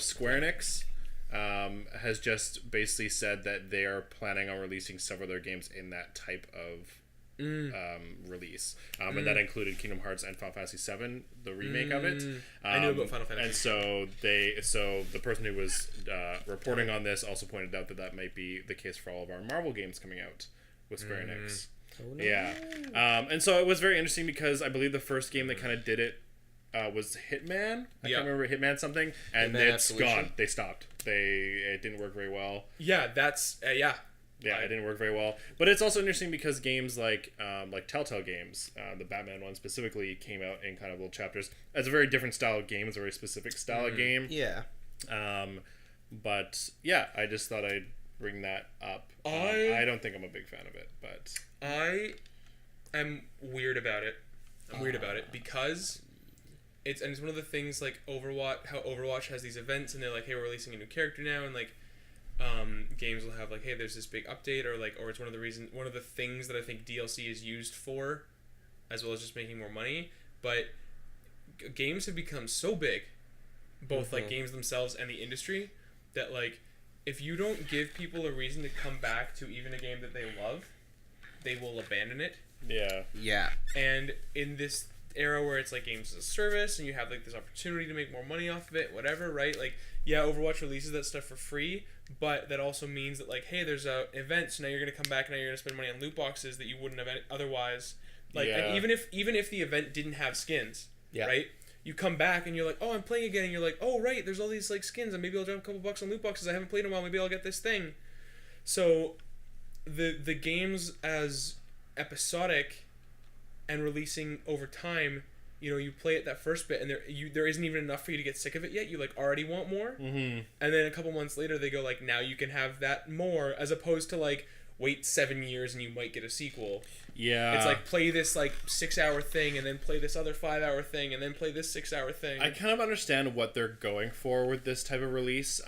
Square Enix has just basically said that they are planning on releasing several of their games in that type of release, and that included Kingdom Hearts and Final Fantasy VII, the remake of it. I knew about Final Fantasy. And so the person who was reporting on this also pointed out that might be the case for all of our Marvel games coming out with Square Enix. Oh, no. Yeah, and so it was very interesting because I believe the first game that kind of did it was Hitman. I can't remember Hitman something, and Hitman it's Absolution. gone. They stopped. It didn't work very well. Yeah, that's Yeah, it didn't work very well. But it's also interesting because games like Telltale games, the Batman one specifically, came out in kind of little chapters. It's a very different style of game. It's a very specific style of game. Yeah. But yeah, I just thought I'd bring that up. I don't think I'm a big fan of it, but I am weird about it. I'm weird about it because it's one of the things like Overwatch, how Overwatch has these events and they're like, hey, we're releasing a new character now, and like games will have like, hey, there's this big update, or it's one of the things that I think DLC is used for, as well as just making more money. But games have become so big, both like games themselves and the industry, that like if you don't give people a reason to come back to even a game that they love, they will abandon it. yeah. Yeah. And in this era where it's like games as a service and you have like this opportunity to make more money off of it, whatever, right? Like, yeah, Overwatch releases that stuff for free, but that also means that like, hey, there's a event, so now you're gonna come back and now you're gonna spend money on loot boxes that you wouldn't have otherwise. Like, Yeah. and even if the event didn't have skins, Yeah. right? You come back and you're like, oh, I'm playing again, and you're like, oh, right, there's all these like skins, and maybe I'll drop a couple bucks on loot boxes. I haven't played in a while. Maybe I'll get this thing. So, the games as episodic and releasing over time, you know, you play it that first bit and there isn't even enough for you to get sick of it yet. You like already want more. Mm-hmm. And then a couple months later they go like, now you can have that more, as opposed to like wait 7 years and you might get a sequel. Yeah. It's like play this like 6-hour thing and then play this other 5-hour thing and then play this 6-hour thing. I kind of understand what they're going for with this type of release,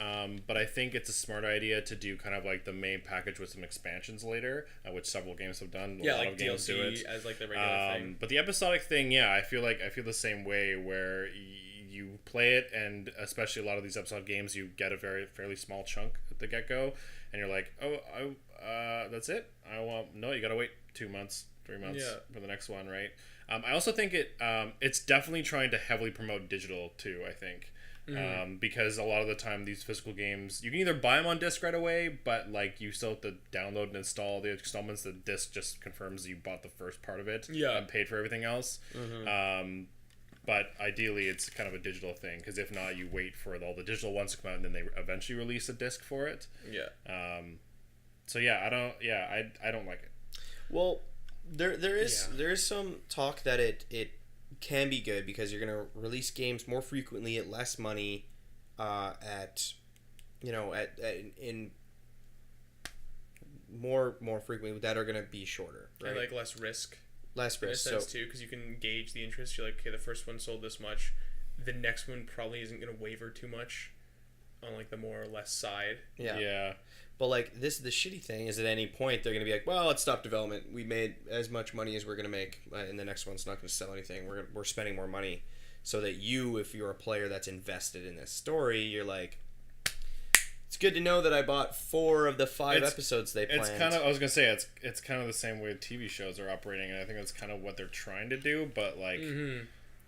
but I think it's a smart idea to do kind of like the main package with some expansions later, which several games have done. Yeah, a lot like of games do DLC it. as like the regular thing. But the episodic thing, yeah, I feel the same way where you play it, and especially a lot of these episodic games, you get a fairly small chunk at the get go, and you're like, oh, that's it. You gotta wait 2 months, 3 months for the next one, right? I also think it's definitely trying to heavily promote digital too. I think because a lot of the time these physical games, you can either buy them on disc right away, but like you still have to download and install the installments. The disc just confirms you bought the first part of it and paid for everything else. But ideally, it's kind of a digital thing, because if not, you wait for all the digital ones to come out, and then they eventually release a disc for it. Yeah. So yeah, I don't like it. Well, there is some talk that it can be good because you're gonna release games more frequently at less money, in more frequently that are gonna be shorter, right? And like less risk. Less risk, in a sense too, because you can gauge the interest. You're like, okay, the first one sold this much, the next one probably isn't gonna waver too much on like the more or less side. Yeah. But like the shitty thing is, at any point they're gonna be like, well, let's stop development. We made as much money as we're gonna make, and the next one's not gonna sell anything. We're spending more money, so that if you're a player that's invested in this story, you're like, it's good to know that I bought 4 of the 5 episodes they planned. It's kind of, I was gonna say, it's kind of the same way TV shows are operating, and I think that's kind of what they're trying to do. But like,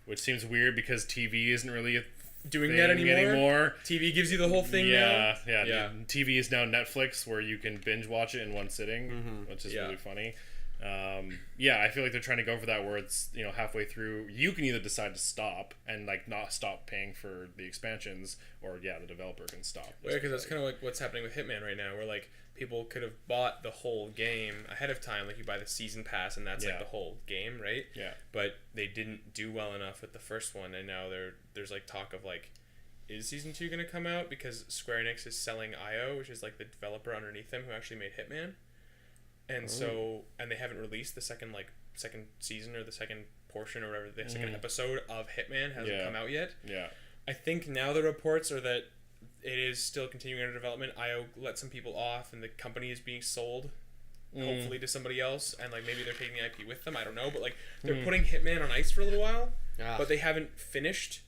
which seems weird because TV isn't really doing that anymore. TV gives you the whole thing now. Yeah. TV is now Netflix, where you can binge watch it in one sitting, which is really funny. I feel like they're trying to go for that, where it's, halfway through you can either decide to stop and like not stop paying for the expansions, or the developer can stop. Yeah, because that's kind of like what's happening with Hitman right now, where like people could have bought the whole game ahead of time, like you buy the season pass and that's like the whole game, right? Yeah. But they didn't do well enough with the first one, and now there's like talk of like, is season 2 going to come out, because Square Enix is selling IO, which is like the developer underneath them who actually made Hitman. And and they haven't released the second season or the second portion or whatever, the second episode of Hitman hasn't come out yet. Yeah. I think now the reports are that it is still continuing under development. IO let some people off, and the company is being sold, hopefully to somebody else, and like maybe they're taking the IP with them. I don't know, but like they're putting Hitman on ice for a little while, but they haven't finished.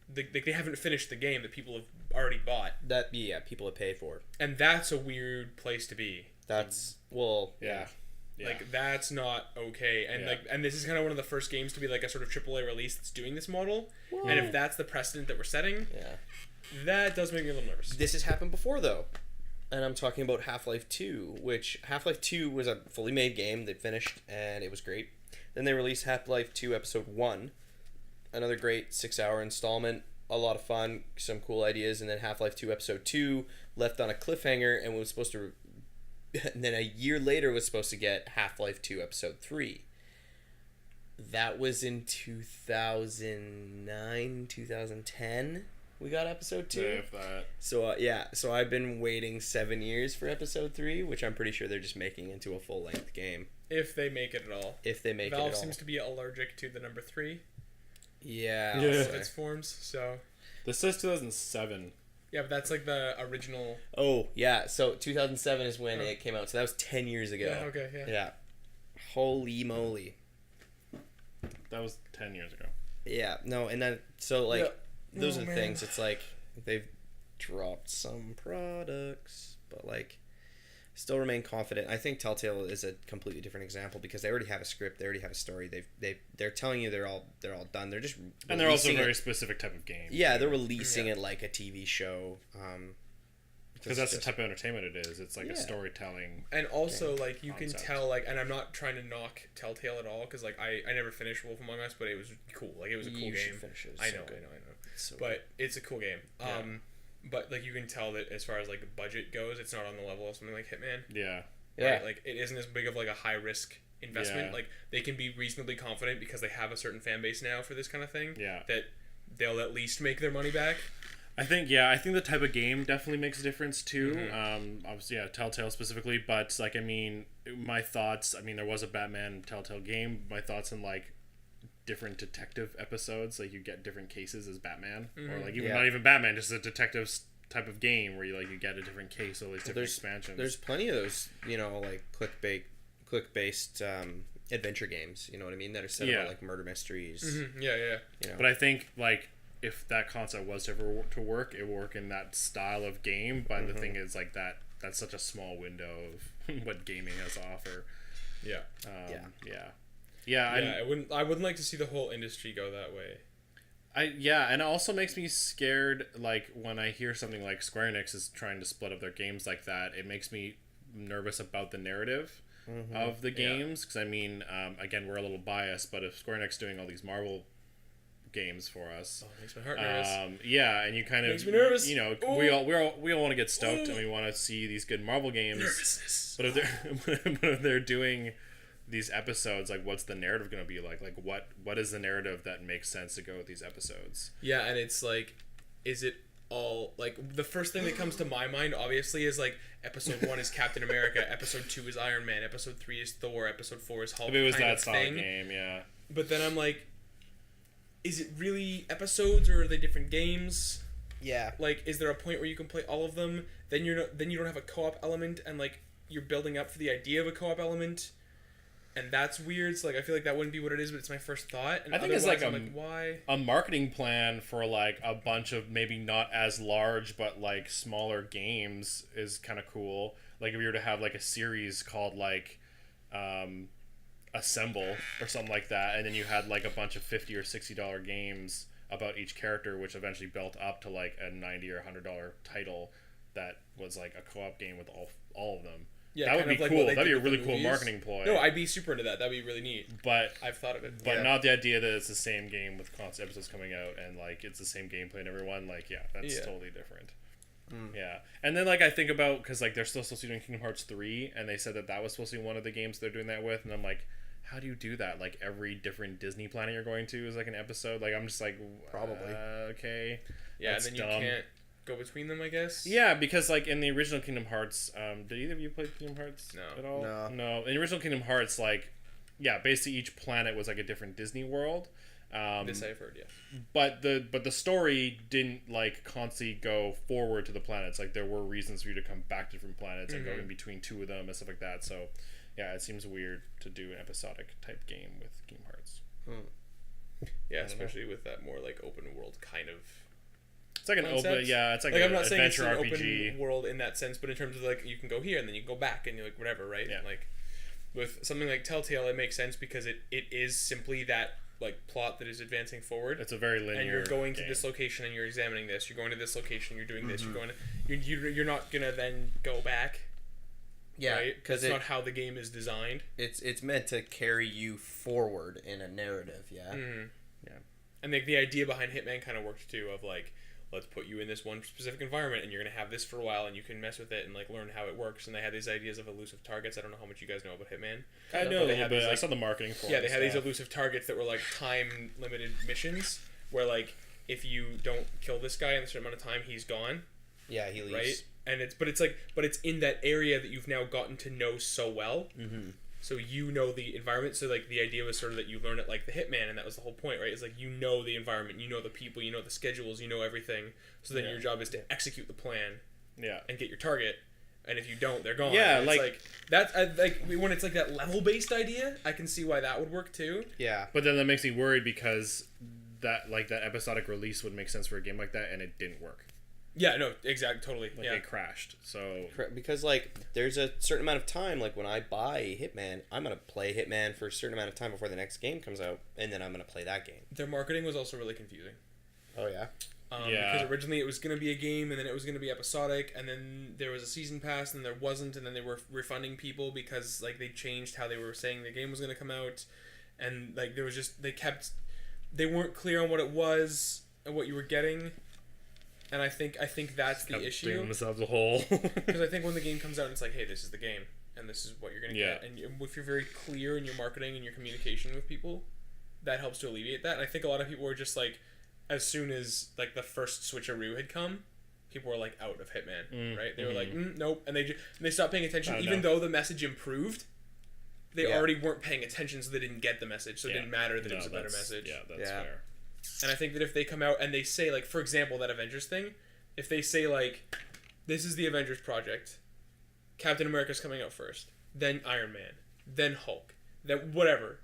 They haven't finished the game that people have already bought. People have paid for, and that's a weird place to be. Like that's not okay, and and this is kind of one of the first games to be like a sort of AAA release that's doing this model. Whoa. And if that's the precedent that we're setting, that does make me a little nervous. This has happened before though, and I'm talking about Half-Life 2, which Half-Life 2 was a fully made game. They finished and it was great. Then they released Half-Life 2 Episode 1, another great 6-hour installment, a lot of fun, some cool ideas, and then Half-Life 2 Episode 2 left on a cliffhanger and was supposed to. And then a year later was supposed to get Half-Life 2 Episode 3. That was in 2009, 2010. We got Episode 2. If that. So I've been waiting 7 years for Episode 3, which I'm pretty sure they're just making into a full-length game. If they make it at all. Valve seems to be allergic to the number 3. Yeah. Of its forms, so. This says 2007. Yeah, but that's like the original. Oh, yeah. So 2007 is when it came out. So that was 10 years ago. Yeah, okay, Yeah. Holy moly. That was 10 years ago. Yeah, no, and then, so, like, those are the things. It's like, they've dropped some products, but, like, still remain confident. I think Telltale is a completely different example because they already have a script, they already have a story. They're telling you they're all done. They're just and they're also a very specific type of game. Yeah, they're releasing it like a TV show. Because that's the type of entertainment it is. It's like a storytelling. And also, like, you can tell, like, and I'm not trying to knock Telltale at all, because, like, I never finished Wolf Among Us, but it was cool. Like, it was a cool game. Finish it. I know. But it's a cool game. Yeah. But, like, you can tell that as far as, like, budget goes, it's not on the level of something like Hitman. Yeah. Right? Like, it isn't as big of, like, a high-risk investment. Like, they can be reasonably confident because they have a certain fan base now for this kind of thing. Yeah. That they'll at least make their money back. I think the type of game definitely makes a difference, too. Obviously, Telltale specifically, but, like, I mean, my thoughts, there was a Batman Telltale game. My thoughts on, like, different detective episodes, like you get different cases as Batman, or like even not even Batman, just a detective type of game where you get a different case, all these different expansions. There's plenty of those, like click-based adventure games, you know what I mean, that are set about like murder mysteries. But I think like if that concept was to ever to work, it would work in that style of game. But the thing is, like, that's such a small window of what gaming has to offer. I wouldn't like to see the whole industry go that way. And it also makes me scared. Like when I hear something like Square Enix is trying to split up their games like that, it makes me nervous about the narrative of the games. Because I mean, again, we're a little biased, but if Square Enix doing all these Marvel games for us, it makes my heart nervous. And you kind of makes me nervous. You know, we all want to get stoked and we want to see these good Marvel games. Nervousness. But if they're doing these episodes, like what's the narrative going to be like? Like what is the narrative that makes sense to go with these episodes? Yeah, and it's like, is it all like the first thing that comes to my mind obviously is like episode 1 is Captain America, episode 2 is Iron Man, episode 3 is Thor, episode 4 is Hulk. If it was that solid game, yeah. But then I'm like, is it really episodes or are they different games? Yeah. Like, is there a point where you can play all of them? Then you don't have a co-op element, and like you're building up for the idea of a co-op element. And that's weird. So like I feel like that wouldn't be what it is, but it's my first thought. And I think it's like why a marketing plan for like a bunch of maybe not as large but like smaller games is kind of cool. Like if you were to have like a series called like Assemble or something like that, and then you had like a bunch of $50 or $60 games about each character, which eventually built up to like a $90 or $100 title that was like a co-op game with all of them. Yeah, that would be like cool. That'd be a really cool marketing ploy. No, I'd be super into that. That'd be really neat. But I've thought of it. But not the idea that it's the same game with constant episodes coming out and like it's the same gameplay and everyone. Like, that's totally different. Yeah, and then like I think about because like they're still supposed to be doing Kingdom Hearts 3, and they said that was supposed to be one of the games they're doing that with, and I'm like, how do you do that? Like every different Disney planet you're going to is like an episode. Like I'm just like probably okay. Yeah, that's and then dumb. You can't go between them, I guess. Yeah, because like in the original Kingdom Hearts, did either of you play Kingdom Hearts at all? No. In the original Kingdom Hearts, like, yeah, basically each planet was like a different Disney world. This I've heard, yeah. But the story didn't like constantly go forward to the planets. Like there were reasons for you to come back to different planets and go in between two of them and stuff like that. So, yeah, it seems weird to do an episodic type game with Kingdom Hearts. Yeah, especially with that more like open world kind of. It's like concept. It's like an I'm not adventure saying it's an RPG open world in that sense, but in terms of like you can go here and then you can go back and you're like whatever, right? Yeah. Like with something like Telltale, it makes sense because it is simply that like plot that is advancing forward. It's a very linear. And you're going game. to this location and you're examining this. You're going to this location. You're doing this. You're going to. You're not gonna then go back. Yeah, right? Because it's not how the game is designed. It's meant to carry you forward in a narrative. Yeah. Yeah. And like the idea behind Hitman kind of worked too. Of like, let's put you in this one specific environment and you're going to have this for a while and you can mess with it and like learn how it works. And they had these ideas of elusive targets. I don't know how much you guys know about Hitman. I know a little bit. I saw the marketing for it. Yeah, they had these elusive targets that were like time limited missions where like if you don't kill this guy in a certain amount of time, he's gone. Yeah, he leaves. Right? And it's in that area that you've now gotten to know so well. So you know the environment. So like the idea was sort of that you learn it like the Hitman, and that was the whole point, right? It's like you know the environment, you know the people, you know the schedules, you know everything. So then your job is to execute the plan. Yeah. And get your target. And if you don't, they're gone. Yeah, and like that's like when it's like that level based idea, I can see why that would work too. Yeah. But then that makes me worried because that episodic release would make sense for a game like that, and it didn't work. Yeah, no, exactly, totally. Like it crashed. So because like there's a certain amount of time. Like when I buy Hitman, I'm gonna play Hitman for a certain amount of time before the next game comes out, and then I'm gonna play that game. Their marketing was also really confusing. Oh yeah. Because originally it was going to be a game, and then it was going to be episodic, and then there was a season pass, and there wasn't, and then they were refunding people because like they changed how they were saying the game was going to come out, and like there was just they weren't clear on what it was and what you were getting. And I think that's the issue. Digging themselves a hole. Because I think when the game comes out, it's like, hey, this is the game, and this is what you're gonna get. And if you're very clear in your marketing and your communication with people, that helps to alleviate that. And I think a lot of people were just like, as soon as like the first switcheroo had come, people were like out of Hitman, right? They were like, nope, and they stopped paying attention, even though the message improved. They already weren't paying attention, so they didn't get the message. So it didn't matter that it was a better message. Yeah, that's fair. And I think that if they come out and they say, like, for example, that Avengers thing, if they say, like, this is the Avengers project, Captain America's coming out first, then Iron Man, then Hulk, then whatever,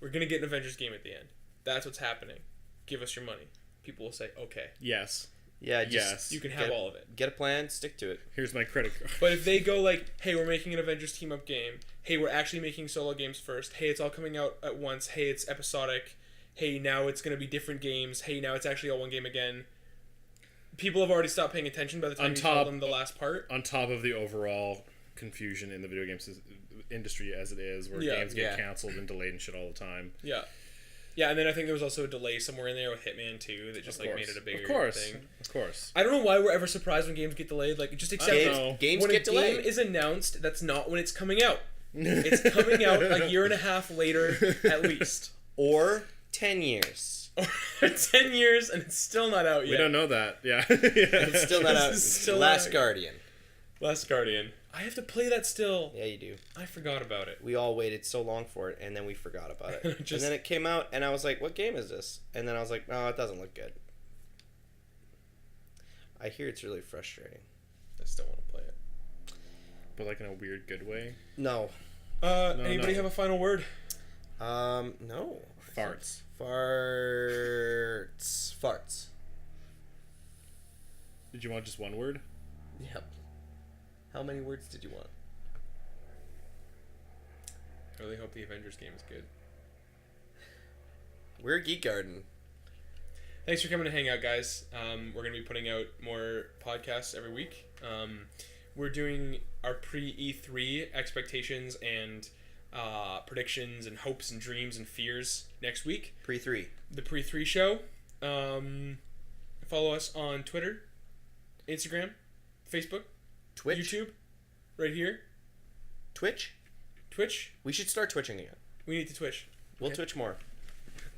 we're going to get an Avengers game at the end. That's what's happening. Give us your money. People will say, okay. Yes. Yeah, you can have all of it. Get a plan, stick to it. Here's my credit card. But if they go like, hey, we're making an Avengers team-up game. Hey, we're actually making solo games first. Hey, it's all coming out at once. Hey, it's episodic. hey, now it's going to be different games. Hey, now it's actually all one game again. People have already stopped paying attention by the time you tell them the last part. On top of the overall confusion in the video games industry as it is, where games get canceled and delayed and shit all the time. Yeah. Yeah, and then I think there was also a delay somewhere in there with Hitman 2 that just like made it a bigger thing. Of course. I don't know why we're ever surprised when games get delayed. Like, just accept it. Games when get delayed. When a game is announced, that's not when it's coming out. It's coming out a year and a half later, at least. Or 10 years. Or 10 years, and it's still not out yet. We don't know that. Yeah. It's still not out. Last Guardian. Last Guardian. I have to play that still. Yeah, you do. I forgot about it. We all waited so long for it, and then we forgot about it. And then it came out, and I was like, what game is this? And then I was like, oh, it doesn't look good. I hear it's really frustrating. I still want to play it. But like in a weird, good way? No. Anybody have a final word? No. Farts. Farts. Did you want just one word? Yep. How many words did you want? I really hope the Avengers game is good. We're GeekGarden. Thanks for coming to hang out, guys. We're going to be putting out more podcasts every week. We're doing our pre-E3 expectations and predictions and hopes and dreams and fears next week. Pre-3. The pre-3 show. Follow us on Twitter, Instagram, Facebook, Twitch. YouTube, right here. Twitch. We should start twitching again. We need to Twitch. We'll Twitch more.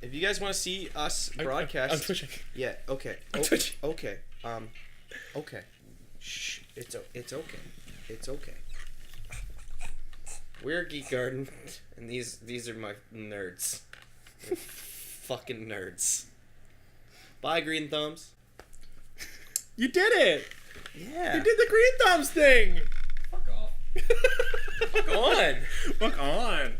If you guys want to see us broadcast, I'm twitching. Yeah. Okay. I'm twitching. Okay. Okay. Shh. It's okay. It's okay. We're GeekGarden, and these are my nerds. They're fucking nerds. Bye, Green Thumbs. You did it! Yeah. You did the green thumbs thing! Fuck off. Fuck on. Fuck on.